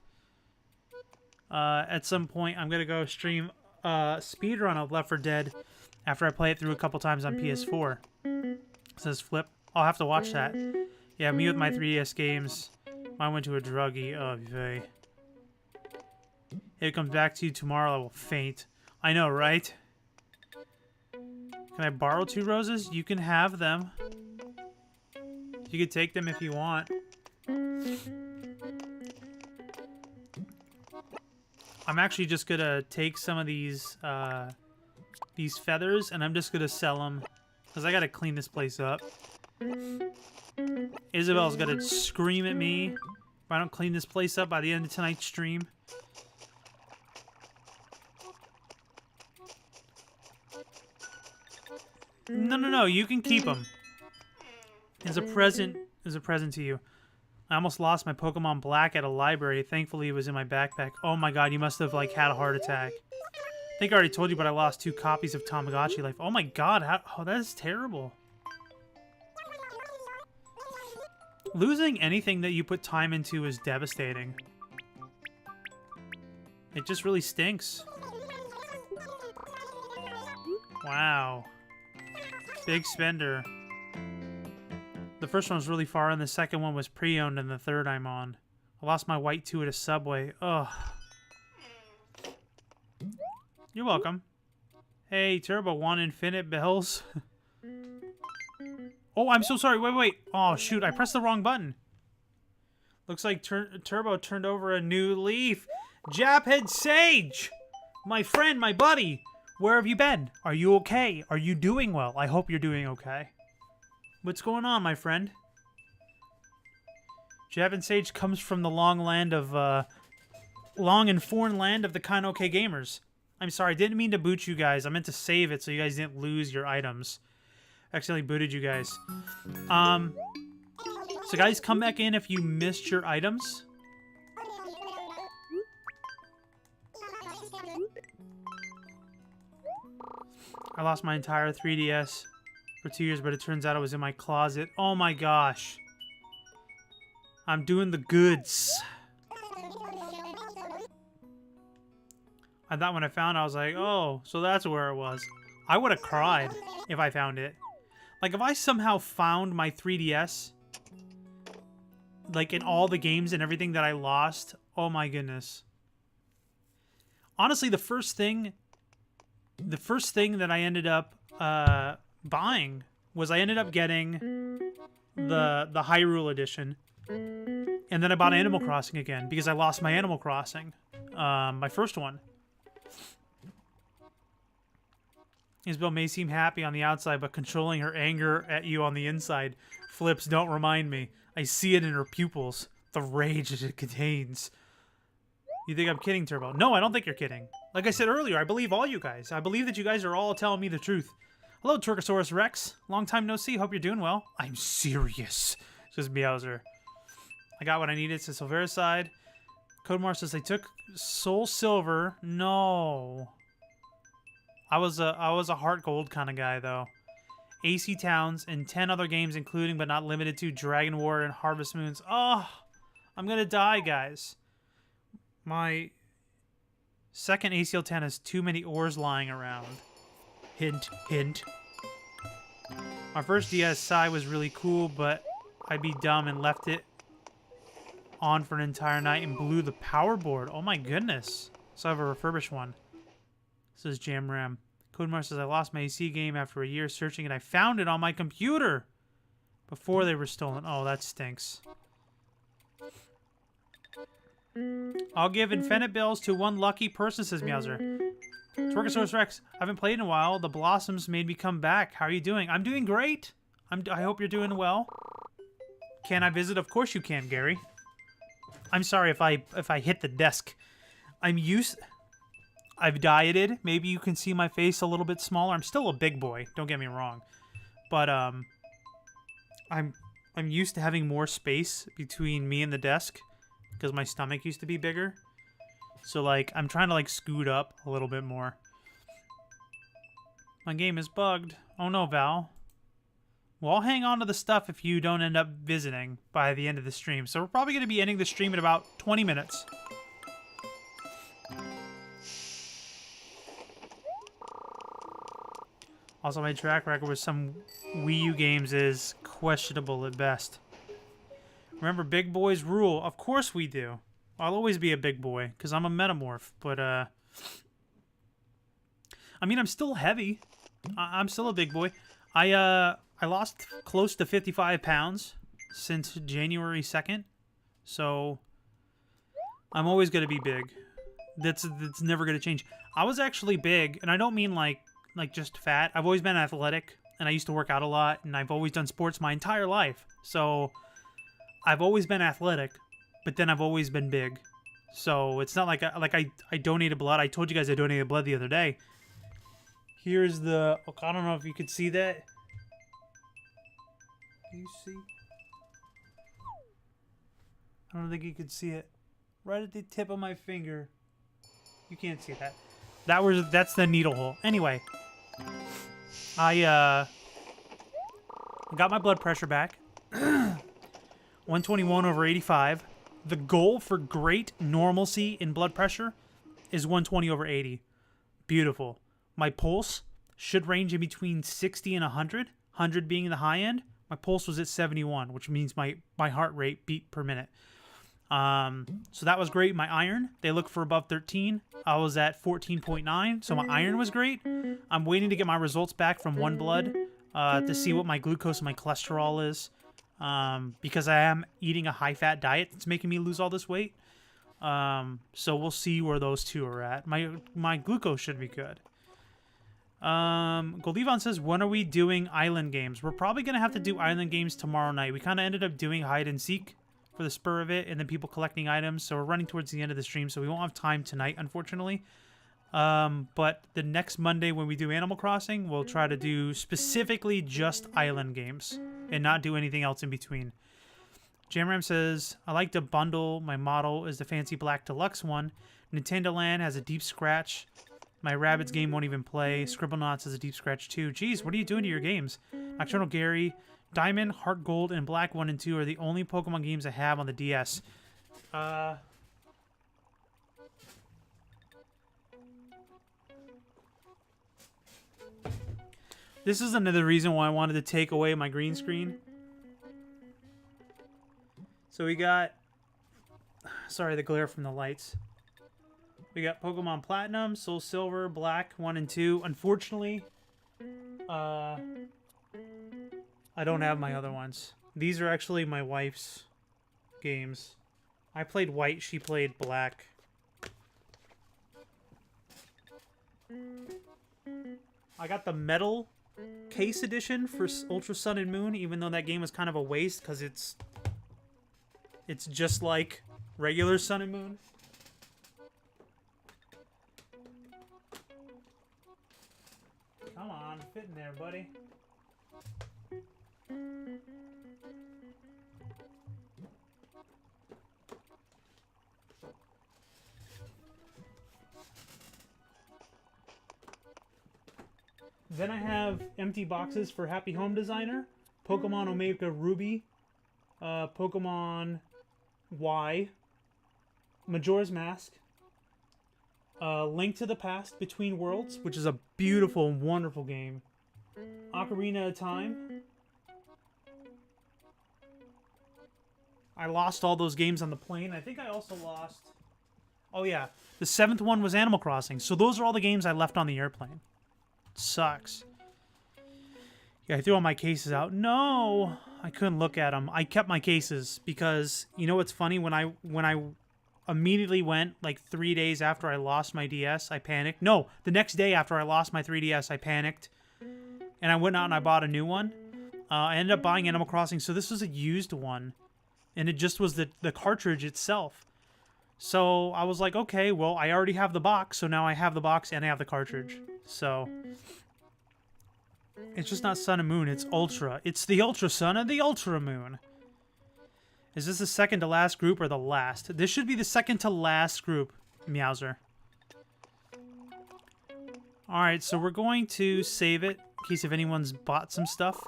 At some point, I'm gonna go stream speedrun of Left 4 Dead after I play it through a couple times on PS4. It says Flip. I'll have to watch that. Yeah, me with my 3DS games. Mine went to a druggie. Oh, vey. If it comes back to you tomorrow, I will faint. I know, right? Can I borrow 2 roses? You can have them. You can take them if you want. I'm actually just gonna take some of these feathers, and I'm just gonna sell them because I gotta clean this place up. Isabel's gonna scream at me if I don't clean this place up by the end of tonight's stream. No, you can keep them. As a present to you. I almost lost my Pokemon Black at a library. Thankfully, it was in my backpack. Oh my god, you must have, like, had a heart attack. I think I already told you, but I lost 2 copies of Tamagotchi Life. Oh my god, that is terrible. Losing anything that you put time into is devastating. It just really stinks. Wow. Big spender. The first one was really far, and the second one was pre-owned, and the third I'm on. I lost my white 2 at a Subway. Ugh. You're welcome. Hey, Turbo, want infinite bells? Oh, I'm so sorry. Wait. Oh, shoot. I pressed the wrong button. Looks like Turbo turned over a new leaf. Japhead Sage! My friend, my buddy. Where have you been? Are you okay? Are you doing well? I hope you're doing okay. What's going on, my friend? Japhead Sage comes from the long and foreign land of the Kainoke gamers. I'm sorry, I didn't mean to boot you guys. I meant to save it so you guys didn't lose your items. Accidentally booted you guys. So guys, come back in if you missed your items. I lost my entire 3DS for 2 years, but it turns out it was in my closet. Oh my gosh. I'm doing the goods. I thought when I found it, I was like, oh, so that's where it was. I would have cried if I found it. Like, if I somehow found my 3DS, like, in all the games and everything that I lost, oh my goodness. Honestly, the first thing that I ended up buying was I ended up getting the Hyrule edition, and then I bought Animal Crossing again because I lost my Animal Crossing, my first one. Isabel may seem happy on the outside, but controlling her anger at you on the inside. Flips, don't remind me. I see it in her pupils. The rage that it contains. You think I'm kidding, Turbo? No, I don't think you're kidding. Like I said earlier, I believe all you guys. I believe that you guys are all telling me the truth. Hello, Turkosaurus Rex. Long time no see. Hope you're doing well. I'm serious. It's just Meowser. I got what I needed. Says Silvera's side. Codemar says they took Soul Silver. No. I was a Heart Gold kind of guy, though. AC Towns and 10 other games, including but not limited to Dragon War and Harvest Moons. Oh, I'm gonna die, guys. My second ACL 10 has too many ores lying around. Hint, hint. My first DSi was really cool, but I'd be dumb and left it on for an entire night and blew the power board. Oh my goodness. So I have a refurbished one. This is Jam Ram. Codemar says, I lost my AC game after a year searching and I found it on my computer before they were stolen. Oh, that stinks. I'll give infinite bills to one lucky person, says Meowser. Twerkosaurus Rex, I haven't played in a while. The blossoms made me come back. How are you doing? I'm doing great. I hope you're doing well. Can I visit? Of course you can, Gary. I'm sorry if I hit the desk. I've dieted. Maybe you can see my face a little bit smaller. I'm still a big boy. Don't get me wrong, but I'm used to having more space between me and the desk because my stomach used to be bigger. So like I'm trying to like scoot up a little bit more. My game is bugged. Oh no, Val. Well, I'll hang on to the stuff if you don't end up visiting by the end of the stream. So we're probably going to be ending the stream in about 20 minutes. Also, my track record with some Wii U games is questionable at best. Remember, big boys rule. Of course we do. I'll always be a big boy, because I'm a metamorph. But, I mean, I'm still heavy. I'm still a big boy. I lost close to 55 pounds since January 2nd. So, I'm always going to be big. That's never going to change. I was actually big, and I don't mean like just fat. I've always been athletic, and I used to work out a lot, and I've always done sports my entire life. So, I've always been athletic, but then I've always been big. So, it's not like I donated blood. I told you guys I donated blood the other day. Here's the... I don't know if you could see that. Can you see? I don't think you could see it. Right at the tip of my finger. You can't see that. That's the needle hole. Anyway, I got my blood pressure back. 121/85. The goal for great normalcy in blood pressure is 120/80. Beautiful. My pulse should range in between 60 and 100. 100 being the high end. My pulse was at 71, which means my heart rate beat per minute. So that was great. My iron, they look for above 13. I was at 14.9, so my iron was great. I'm waiting to get my results back from One Blood to see what my glucose and my cholesterol is, because I am eating a high-fat diet that's making me lose all this weight. So we'll see where those two are at. My glucose should be good. Goldivon says, when are we doing island games? We're probably going to have to do island games tomorrow night. We kind of ended up doing hide and seek for the spur of it, and then people collecting items. So we're running towards the end of the stream, so we won't have time tonight, unfortunately. But the next Monday when we do Animal Crossing, we'll try to do specifically just island games and not do anything else in between. Jamram says, I like to bundle. My model is the Fancy Black Deluxe one. Nintendo Land has a deep scratch. My Rabbids game won't even play. Scribblenauts has a deep scratch too. Jeez, what are you doing to your games? Nocturnal Gary, Diamond, Heart Gold, and Black 1 and 2 are the only Pokemon games I have on the DS. This is another reason why I wanted to take away my green screen. So we got... Sorry, the glare from the lights. We got Pokemon Platinum, Soul Silver, Black 1 and 2. Unfortunately, I don't have my other ones. These are actually my wife's games. I played White, she played Black. I got the Metal Case Edition for Ultra Sun and Moon, even though that game was kind of a waste because it's just like regular Sun and Moon. Come on, fit in there, buddy. Then I have empty boxes for Happy Home Designer, Pokemon Omega Ruby, Pokemon Y, Majora's Mask, Link to the Past Between Worlds, which is a beautiful and wonderful game, Ocarina of Time. I lost all those games on the plane. I think I also lost... Oh yeah, the 7th one was Animal Crossing. So those are all the games I left on the airplane. sucks. Yeah, I threw all my cases out. No, I couldn't look at them. I kept my cases because you know what's funny? When I immediately went like 3 days after I lost my DS, I panicked. No, the next day after I lost my 3DS, I panicked, and I went out and I bought a new one. I ended up buying Animal Crossing, so this was a used one, and it just was the cartridge itself. So I was like, okay, well, I already have the box, so now I have the box and I have the cartridge. So it's just not Sun and Moon, it's Ultra. It's the Ultra Sun and the Ultra Moon. Is this the second to last group or the last? This should be the second to last group, Meowser. Alright, so we're going to save it in case if anyone's bought some stuff.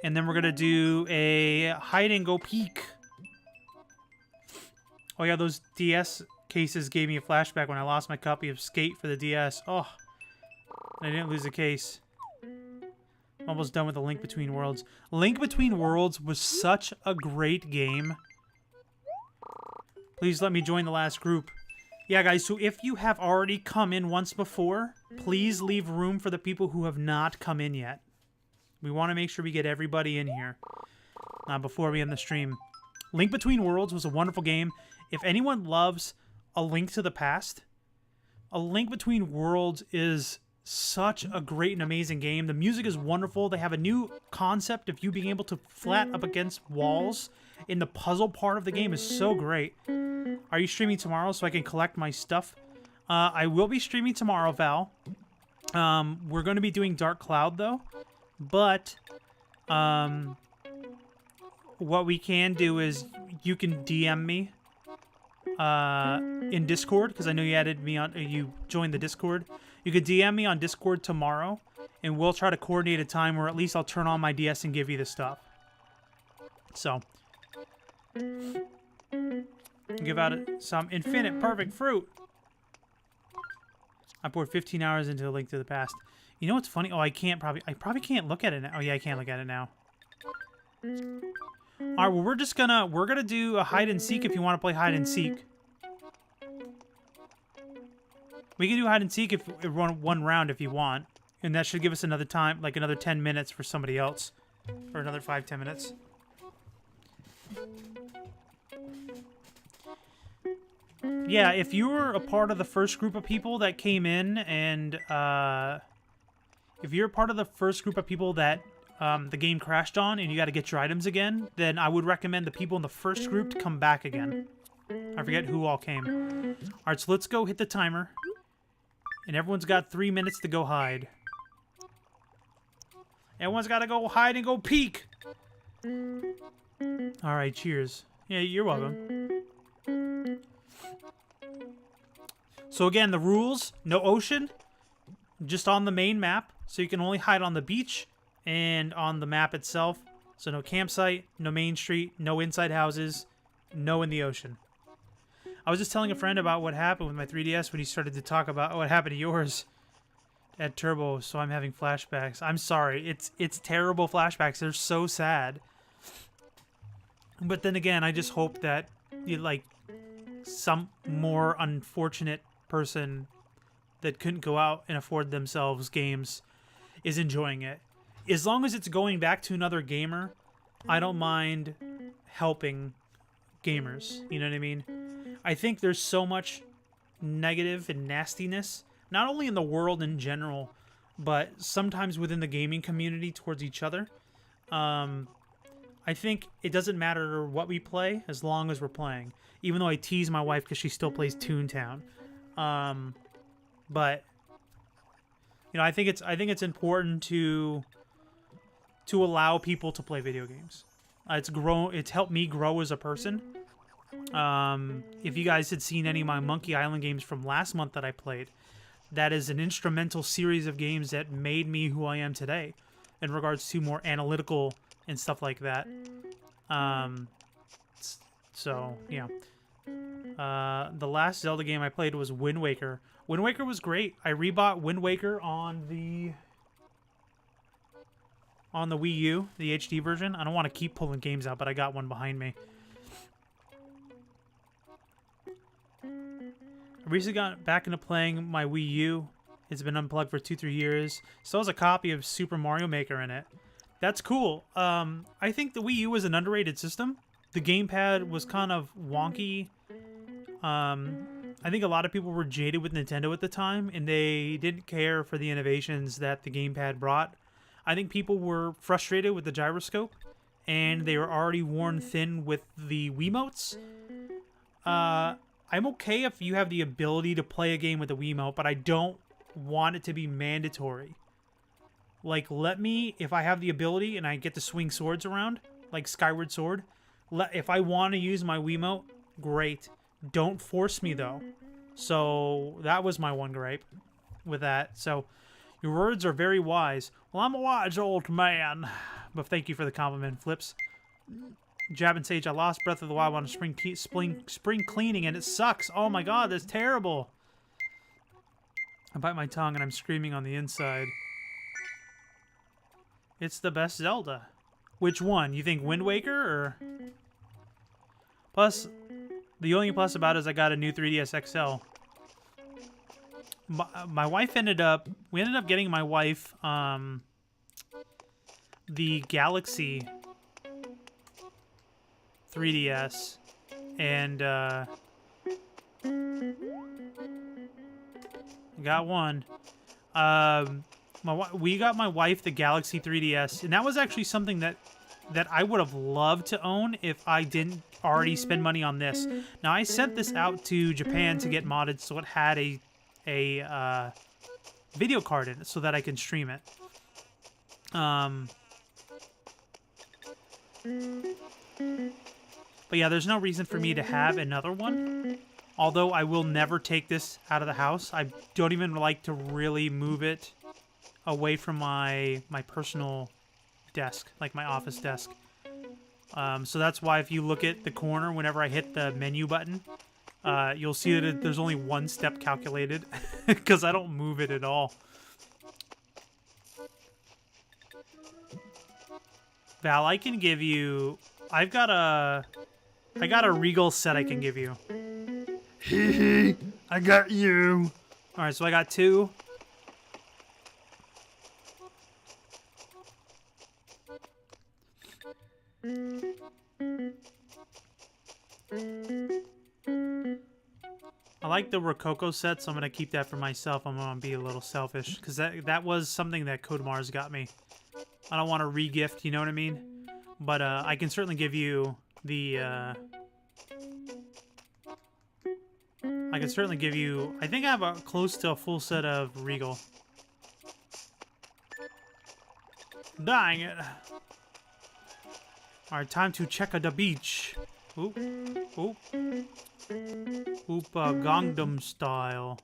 And then we're going to do a hide and go peek. Oh yeah, those DS cases gave me a flashback when I lost my copy of Skate for the DS. Oh, I didn't lose a case. I'm almost done with the Link Between Worlds. Link Between Worlds was such a great game. Please let me join the last group. Yeah, guys, so if you have already come in once before, please leave room for the people who have not come in yet. We want to make sure we get everybody in here before we end the stream. Link Between Worlds was a wonderful game. If anyone loves A Link to the Past, A Link Between Worlds is such a great and amazing game. The music is wonderful. They have a new concept of you being able to flat up against walls, and the puzzle part of the game is so great. Are you streaming tomorrow so I can collect my stuff? I will be streaming tomorrow, Val. We're going to be doing Dark Cloud, though. But what we can do is you can DM me in Discord, because I know you added me on, you joined the Discord. You could DM me on Discord tomorrow, and we'll try to coordinate a time where at least I'll turn on my DS and give you the stuff. So, give out some infinite perfect fruit. I poured 15 hours into A Link to the Past. You know what's funny? Oh, I probably can't look at it now. Oh yeah, I can't look at it now. All right, well we're gonna do a hide and seek if you want to play hide and seek. We can do hide and seek if run one round if you want, and that should give us another time, like another 10 minutes for somebody else, or another 5-10 minutes. Yeah, if you were a part of the first group of people that came in, and if you're part of the first group of people that the game crashed on and you got to get your items again, then I would recommend the people in the first group to come back again. I forget who all came. Alright, so let's go hit the timer. And everyone's got 3 minutes to go hide. Everyone's got to go hide and go peek! Alright, cheers. Yeah, you're welcome. So again, the rules, no ocean, just on the main map. So you can only hide on the beach and on the map itself. So no campsite, no main street, no inside houses, no in the ocean. I was just telling a friend about what happened with my 3DS when he started to talk about what happened to yours at Turbo, so I'm having flashbacks. I'm sorry. It's terrible flashbacks. They're so sad. But then again, I just hope that you like some more unfortunate person that couldn't go out and afford themselves games is enjoying it. As long as it's going back to another gamer, I don't mind helping gamers. You know what I mean? I think there's so much negative and nastiness, not only in the world in general, but sometimes within the gaming community towards each other. I think it doesn't matter what we play as long as we're playing. Even though I tease my wife because she still plays Toontown. But you know, I think it's important to allow people to play video games. It's helped me grow as a person. If you guys had seen any of my Monkey Island games from last month that I played, that is an instrumental series of games that made me who I am today in regards to more analytical and stuff like that. So, yeah. The last Zelda game I played was Wind Waker. Wind Waker was great. I rebought Wind Waker on the Wii U, the HD version. I don't want to keep pulling games out, but I got one behind me. I recently got back into playing my Wii U, It's been unplugged for 2-3 years. Still has a copy of Super Mario Maker in it. That's cool. I think the Wii U was an underrated system. The gamepad was kind of wonky. I think a lot of people were jaded with Nintendo at the time, and they didn't care for the innovations that the gamepad brought. I think people were frustrated with the gyroscope, and they were already worn thin with the Wiimotes. I'm okay if you have the ability to play a game with a Wiimote, but I don't want it to be mandatory. Like, let me, if I have the ability and I get to swing swords around, like Skyward Sword, if I want to use my Wiimote, great. Don't force me, though. So, that was my one gripe with that. So, your words are very wise. Well, I'm a wise old man. But thank you for the compliment, Flips. Jab and Sage, I lost Breath of the Wild on a spring cleaning, and it sucks. Oh my god, that's terrible. I bite my tongue, and I'm screaming on the inside. It's the best Zelda. Which one? You think Wind Waker, or... Plus, the only plus about it is I got a new 3DS XL. My wife we ended up getting my wife, the Galaxy 3DS, and, got one. We got my wife the Galaxy 3DS, and that was actually something that I would have loved to own if I didn't already spend money on this. Now, I sent this out to Japan to get modded so it had a video card in it so that I can stream it. But yeah, there's no reason for me to have another one. Although I will never take this out of the house. I don't even like to really move it away from my personal desk, like my office desk. So that's why if you look at the corner whenever I hit the menu button, you'll see that there's only one step calculated because I don't move it at all. Val, I can give you... I got a Regal set I can give you. Hee I got you. Alright, so I got 2. I like the Rococo set, so I'm going to keep that for myself. I'm going to be a little selfish, because that was something that Code Mars got me. I don't want to re-gift, you know what I mean? But I can certainly give you the... I can certainly give you... I think I have close to a full set of Regal. Dang it. Alright, time to check out the beach. Oop. Oop. Oop, Gangnam style.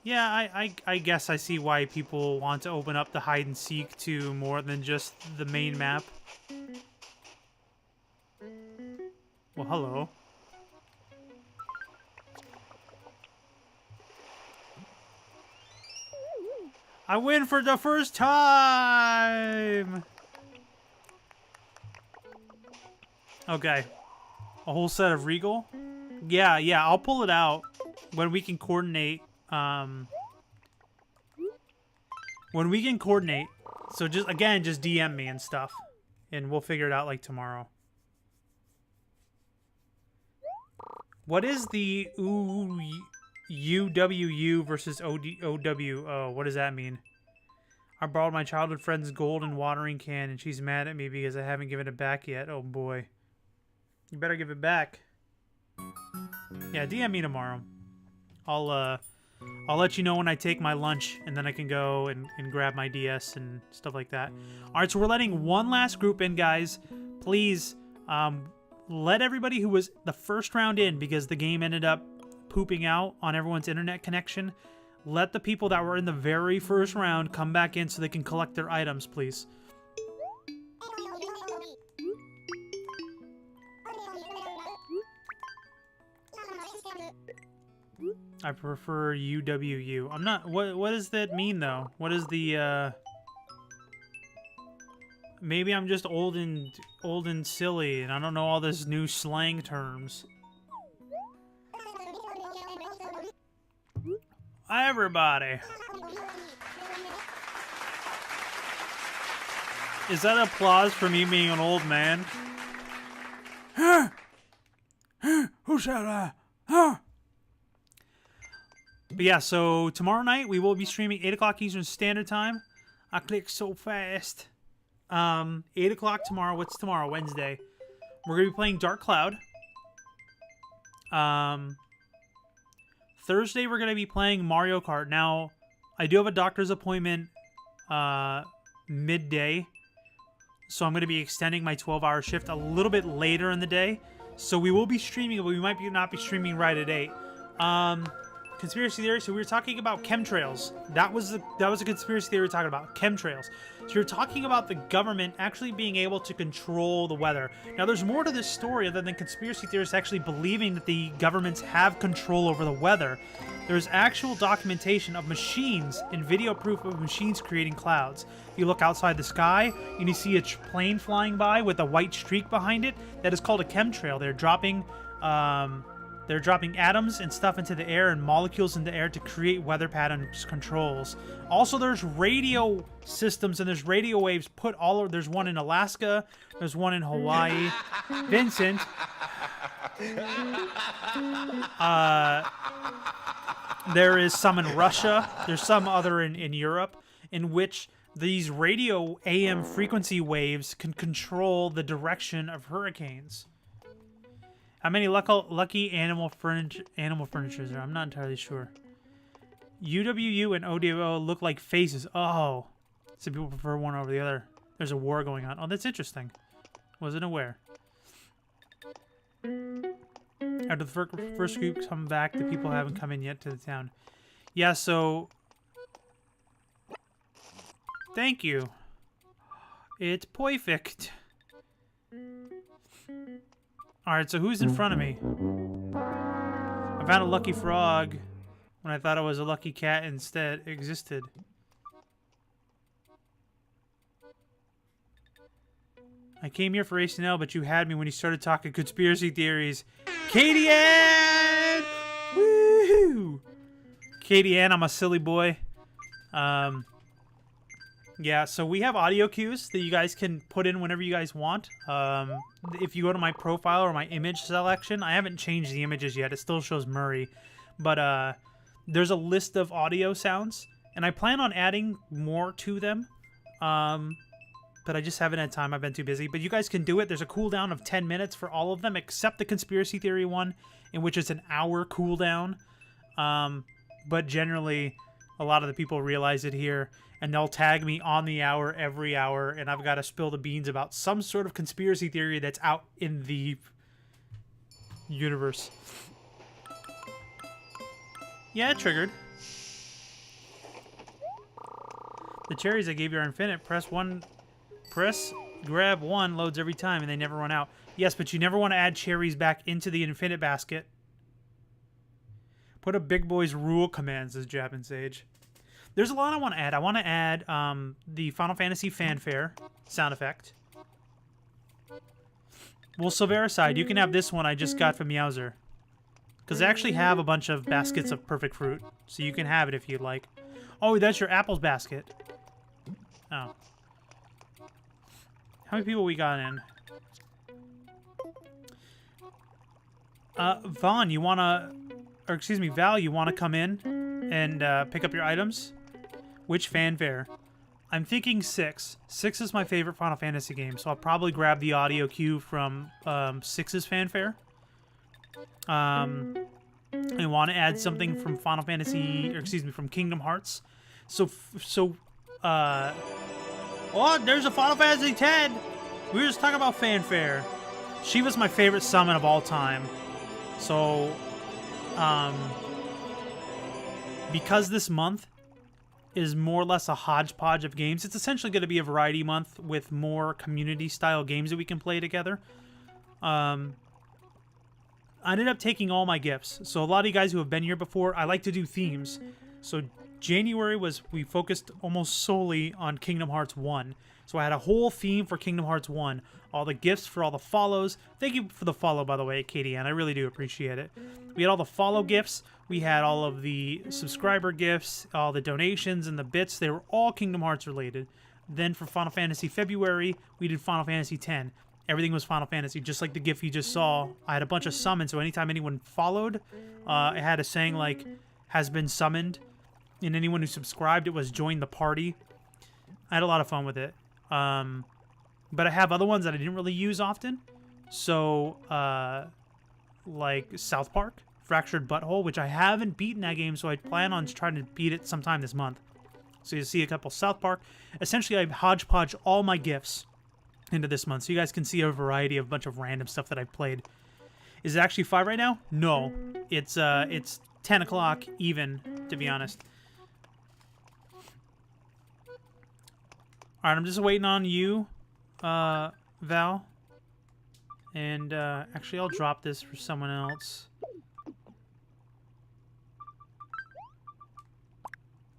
Yeah, I guess I see why people want to open up the hide and seek to more than just the main map. Well, hello. I win for the first time! Okay. A whole set of Regal? Yeah, I'll pull it out when we can coordinate. When we can coordinate. So just DM me and stuff. And we'll figure it out like tomorrow. What is the UWU versus OWO? What does that mean? I borrowed my childhood friend's golden watering can and she's mad at me because I haven't given it back yet. Oh boy. You better give it back. Yeah, DM me tomorrow. I'll let you know when I take my lunch, and then I can go and grab my DS and stuff like that. Alright, so we're letting one last group in, guys. Please, let everybody who was the first round in, because the game ended up pooping out on everyone's internet connection. Let the people that were in the very first round come back in so they can collect their items, please. I prefer UWU. I'm not... What does that mean, though? What is the, Maybe I'm just old and silly, and I don't know all this new slang terms. Everybody. Is that applause for me being an old man? Who said that? But yeah, so tomorrow night we will be streaming 8 o'clock Eastern Standard Time. I click so fast. 8 o'clock tomorrow. What's tomorrow? Wednesday. We're going to be playing Dark Cloud. Thursday we're going to be playing Mario Kart. Now, I do have a doctor's appointment midday. So I'm going to be extending my 12-hour shift a little bit later in the day. So we will be streaming, but we might not be streaming right at 8. Conspiracy theory. So we were talking about chemtrails. That was a conspiracy theory we were talking about. Chemtrails. So you're talking about the government actually being able to control the weather. Now there's more to this story other than conspiracy theorists actually believing that the governments have control over the weather. There's actual documentation of machines and video proof of machines creating clouds. If you look outside the sky and you see a plane flying by with a white streak behind it, that is called a chemtrail. They're dropping atoms and stuff into the air and molecules in the air to create weather patterns controls. Also, there's radio systems and there's radio waves there's one in Alaska, there's one in Hawaii. Vincent. There is some in Russia. There's some other in Europe in which these radio AM frequency waves can control the direction of hurricanes. How many lucky animal furniture is there? I'm not entirely sure. UWU and ODO look like faces. Oh. Some people prefer one over the other. There's a war going on. Oh, that's interesting. Wasn't aware. After the first group come back, the people haven't come in yet to the town. Yeah, so... Thank you. It's perfect. Alright, so who's in front of me? I found a lucky frog when I thought it was a lucky cat instead existed. I came here for ACNL, but you had me when you started talking conspiracy theories. Katie Ann! Woo! Katie Ann, I'm a silly boy. Yeah, so we have audio cues that you guys can put in whenever you guys want. If you go to my profile or my image selection, I haven't changed the images yet. It still shows Murray. But there's a list of audio sounds, and I plan on adding more to them. But I just haven't had time. I've been too busy. But you guys can do it. There's a cooldown of 10 minutes for all of them, except the conspiracy theory one, in which it's an hour cooldown. But generally, a lot of the people realize it here, and they'll tag me on the hour every hour, and I've got to spill the beans about some sort of conspiracy theory that's out in the universe. Yeah, it triggered. The cherries I gave you are infinite. Grab one, loads every time, and they never run out. Yes, but you never want to add cherries back into the infinite basket. Put a big boy's rule command, says Japan Sage. There's a lot I want to add. I want to add the Final Fantasy fanfare sound effect. Well, Silvericide, you can have this one I just got from Meowser. Because I actually have a bunch of baskets of perfect fruit, so you can have it if you'd like. Oh, that's your apples basket. Oh. How many people we got in? Vaughn, you wanna... Or, excuse me, Val, you wanna come in and pick up your items? Which fanfare? I'm thinking 6. 6 is my favorite Final Fantasy game, so I'll probably grab the audio cue from 6's fanfare. I want to add something from Final Fantasy, or excuse me, from Kingdom Hearts. Oh, there's a Final Fantasy X! We were just talking about fanfare. She was my favorite summon of all time. So, because this month is more or less a hodgepodge of games, it's essentially going to be a variety month with more community-style games that we can play together. I ended up taking all my gifts. So a lot of you guys who have been here before, I like to do themes. So January we focused almost solely on Kingdom Hearts 1. So I had a whole theme for Kingdom Hearts 1. All the gifts for all the follows. Thank you for the follow, by the way, Katie Ann. I really do appreciate it. We had all the follow gifts. We had all of the subscriber gifts, all the donations and the bits. They were all Kingdom Hearts related. Then for Final Fantasy February, we did Final Fantasy X. Everything was Final Fantasy, just like the GIF you just saw. I had a bunch of summons, so anytime anyone followed, it had a saying like, has been summoned. And anyone who subscribed, it was join the party. I had a lot of fun with it. But I have other ones that I didn't really use often. So, like South Park, Fractured Butthole, which I haven't beaten that game, so I plan on trying to beat it sometime this month. So you see a couple South Park. Essentially, I hodgepodge all my GIFs into this month, so you guys can see a variety of bunch of random stuff that I've played. Is it actually 5 right now? No. It's 10 o'clock even, to be honest. Alright, I'm just waiting on you, Val. And, actually, I'll drop this for someone else.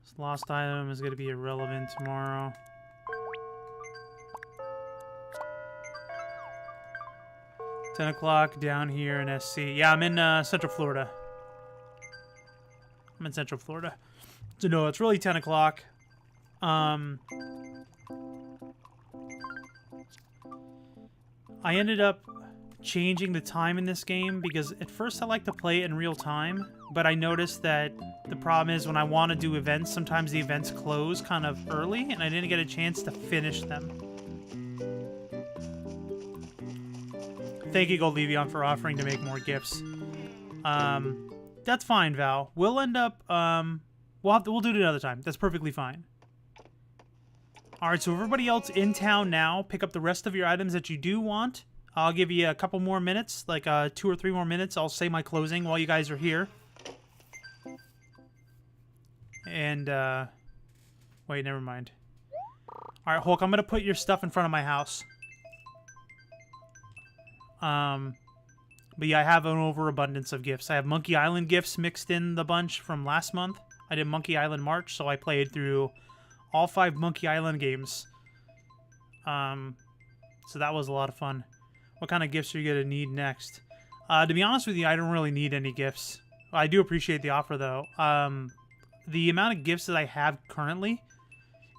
This lost item is going to be irrelevant tomorrow. $10 o'clock down here in SC. Yeah, I'm in Central Florida. I'm in Central Florida. So no, it's really 10 o'clock. I ended up changing the time in this game because at first I like to play it in real time, but I noticed that the problem is when I want to do events, sometimes the events close kind of early, and I didn't get a chance to finish them. Thank you, Goldevion, for offering to make more gifts. That's fine, Val. We'll end up, we'll do it another time. That's perfectly fine. Alright, so everybody else in town now, pick up the rest of your items that you do want. I'll give you a couple more minutes, like 2 or 3 more minutes. I'll say my closing while you guys are here. And, wait, never mind. Alright, Hulk, I'm gonna put your stuff in front of my house. But yeah, I have an overabundance of gifts. I have Monkey Island gifts mixed in the bunch from last month. I did Monkey Island March, so I played through all 5 Monkey Island games. So that was a lot of fun. What kind of gifts are you going to need next? To be honest with you, I don't really need any gifts. I do appreciate the offer, though. The amount of gifts that I have currently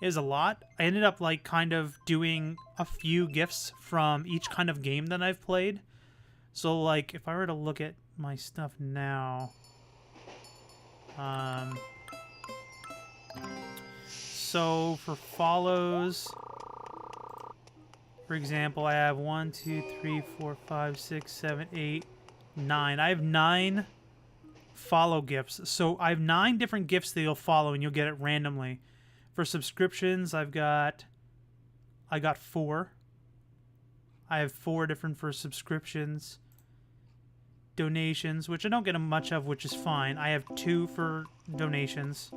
is a lot. I ended up, like, kind of doing a few gifts from each kind of game that I've played. So, like, if I were to look at my stuff now... So, for follows... For example, I have 1, 2, 3, 4, 5, 6, 7, 8, 9. I have 9 follow gifts. So, I have 9 different gifts that you'll follow, and you'll get it randomly. For subscriptions, I got 4. I have 4 different for subscriptions. Donations, which I don't get much of, which is fine. I have 2 for donations.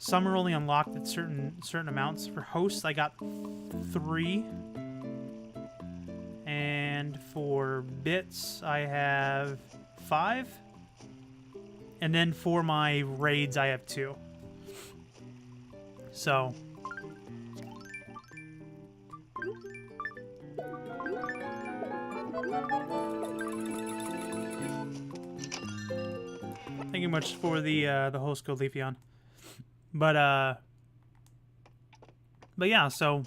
Some are only unlocked at certain amounts. For hosts, I got 3. And for bits, I have 5. And then for my raids, I have 2. So... Thank you much for the host, Goldevion. But yeah, so...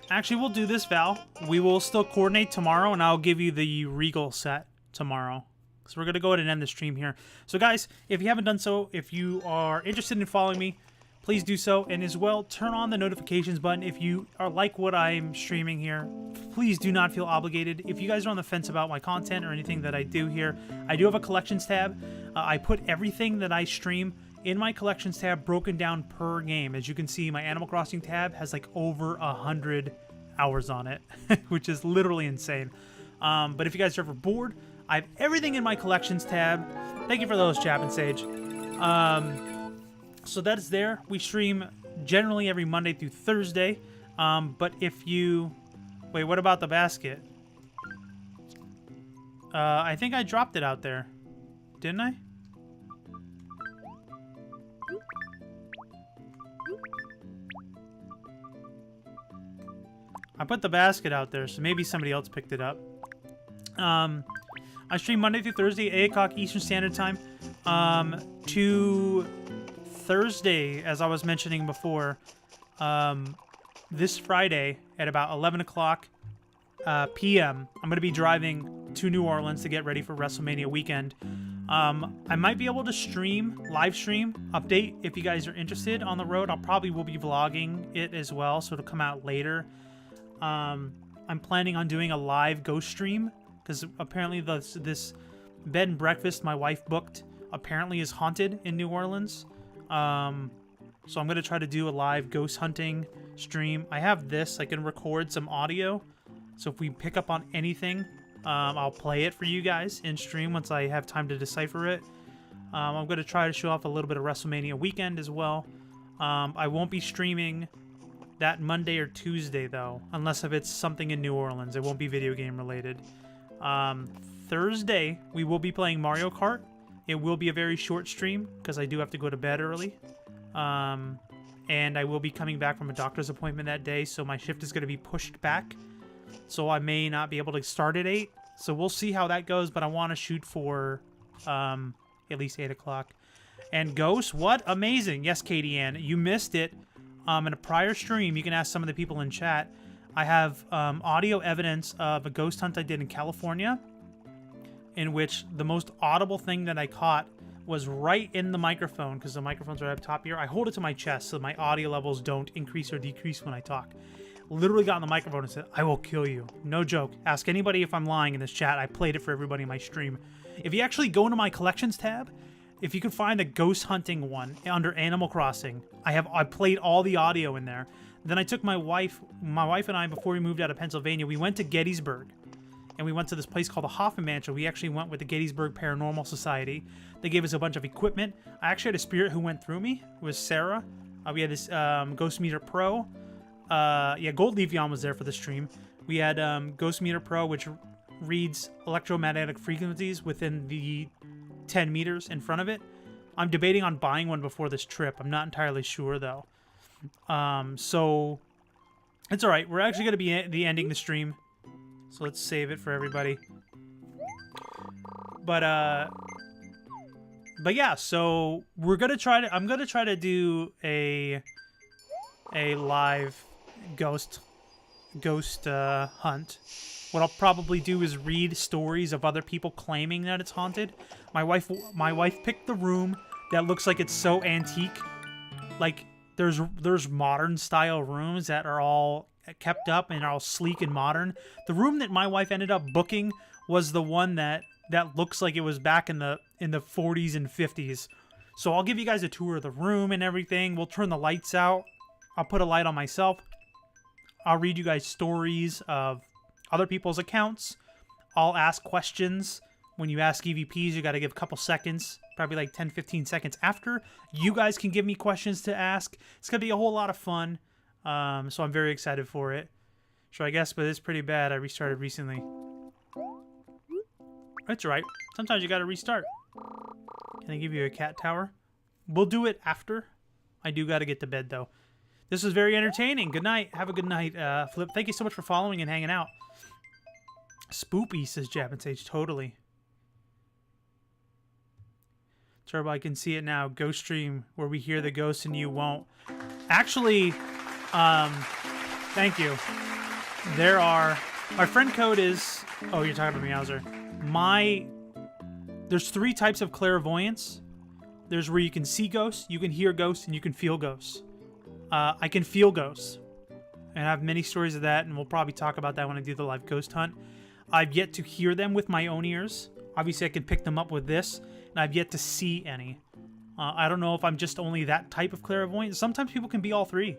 Actually, we'll do this, Val. We will still coordinate tomorrow, and I'll give you the Regal set tomorrow. So we're going to go ahead and end the stream here. So guys, if you haven't done so, if you are interested in following me, please do so. And as well, turn on the notifications button if you are like what I'm streaming here. Please do not feel obligated. If you guys are on the fence about my content or anything that I do here, I do have a collections tab. I put everything that I stream in my collections tab broken down per game. As you can see, my Animal Crossing tab has like over 100 hours on it, which is literally insane. But if you guys are ever bored, I have everything in my collections tab. Thank you for those, Chap and Sage. So that's there. We stream generally every Monday through Thursday. But if you... Wait, what about the basket? I think I dropped it out there. Didn't I? I put the basket out there, so maybe somebody else picked it up. I stream Monday through Thursday, 8 o'clock Eastern Standard Time, to Thursday, as I was mentioning before, this Friday at about 11 o'clock p.m. I'm going to be driving to New Orleans to get ready for WrestleMania weekend. I might be able to live stream, update if you guys are interested on the road. I'll probably will be vlogging it as well, so it'll come out later. I'm planning on doing a live ghost stream, because apparently this bed and breakfast my wife booked apparently is haunted in New Orleans. So I'm going to try to do a live ghost hunting stream. I have this. I can record some audio. So if we pick up on anything, I'll play it for you guys in stream once I have time to decipher it. I'm going to try to show off a little bit of WrestleMania weekend as well. I won't be streaming that Monday or Tuesday, though, unless if it's something in New Orleans. It won't be video game related. Thursday, we will be playing Mario Kart. It will be a very short stream because I do have to go to bed early. And I will be coming back from a doctor's appointment that day, so my shift is going to be pushed back. So I may not be able to start at 8. So we'll see how that goes, but I want to shoot for at least 8 o'clock. And Ghost, what? Amazing. Yes, Katie Ann, you missed it. In a prior stream, you can ask some of the people in chat. I have audio evidence of a ghost hunt I did in California, in which the most audible thing that I caught was right in the microphone, because the microphone's right up top here. I hold it to my chest so my audio levels don't increase or decrease when I talk. Literally got on the microphone and said, "I will kill you." No joke. Ask anybody if I'm lying in this chat. I played it for everybody in my stream. If you actually go into my collections tab, if you can find the ghost hunting one under Animal Crossing, I played all the audio in there. Then I took my wife and I, before we moved out of Pennsylvania, we went to Gettysburg. And we went to this place called the Hoffman Mansion. We actually went with the Gettysburg Paranormal Society. They gave us a bunch of equipment. I actually had a spirit who went through me. It was Sarah. We had this Ghost Meter Pro. Gold Leafeon was there for the stream. We had Ghost Meter Pro, which reads electromagnetic frequencies within the 10 meters in front of it. I'm debating on buying one before this trip. I'm not entirely sure, though. So it's all right. We're actually going to be ending the stream. So let's save it for everybody. But yeah, so I'm gonna try to do a live ghost hunt. What I'll probably do is read stories of other people claiming that it's haunted. My wife picked the room that looks like it's so antique. Like there's modern style rooms that are all kept up and are all sleek and modern. The room that my wife ended up booking was the one that looks like it was back in the 40s and 50s. So I'll give you guys a tour of the room and everything. We'll turn the lights out. I'll put a light on myself. I'll read you guys stories of other people's accounts. I'll ask questions. When you ask EVPs, you got to give a couple seconds, probably like 10-15 seconds after. You guys can give me questions to ask. It's going to be a whole lot of fun. So I'm very excited for it. So I guess, but it's pretty bad. I restarted recently. That's right. Sometimes you gotta restart. Can I give you a cat tower? We'll do it after. I do gotta get to bed, though. This was very entertaining. Good night. Have a good night, Flip. Thank you so much for following and hanging out. Spoopy, says Jab Sage. Totally. Turbo, I can see it now. Ghost stream where we hear the ghosts and you won't. Actually... thank you. There are... My friend code is... Oh, you're talking about Meowser. There's 3 types of clairvoyance. There's where you can see ghosts, you can hear ghosts, and you can feel ghosts. I can feel ghosts. And I have many stories of that, and we'll probably talk about that when I do the live ghost hunt. I've yet to hear them with my own ears. Obviously, I can pick them up with this, and I've yet to see any. I don't know if I'm just only that type of clairvoyant. Sometimes people can be all 3.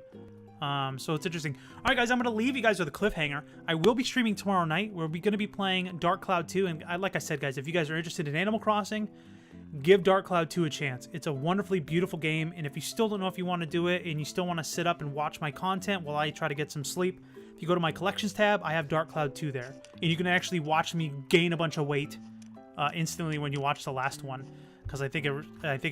So it's interesting. All right, guys, I'm going to leave you guys with a cliffhanger. I will be streaming tomorrow night. We're going to be playing Dark Cloud 2. And like I said, guys, if you guys are interested in Animal Crossing, give Dark Cloud 2 a chance. It's a wonderfully beautiful game. And if you still don't know if you want to do it and you still want to sit up and watch my content while I try to get some sleep, if you go to my collections tab, I have Dark Cloud 2 there. And you can actually watch me gain a bunch of weight instantly when you watch the last one. Because I think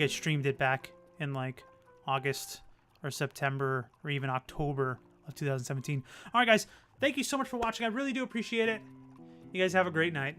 I streamed it back in like August or September or even October of 2017. All right, guys, Thank you so much for watching. I really do appreciate it. You guys have a great night.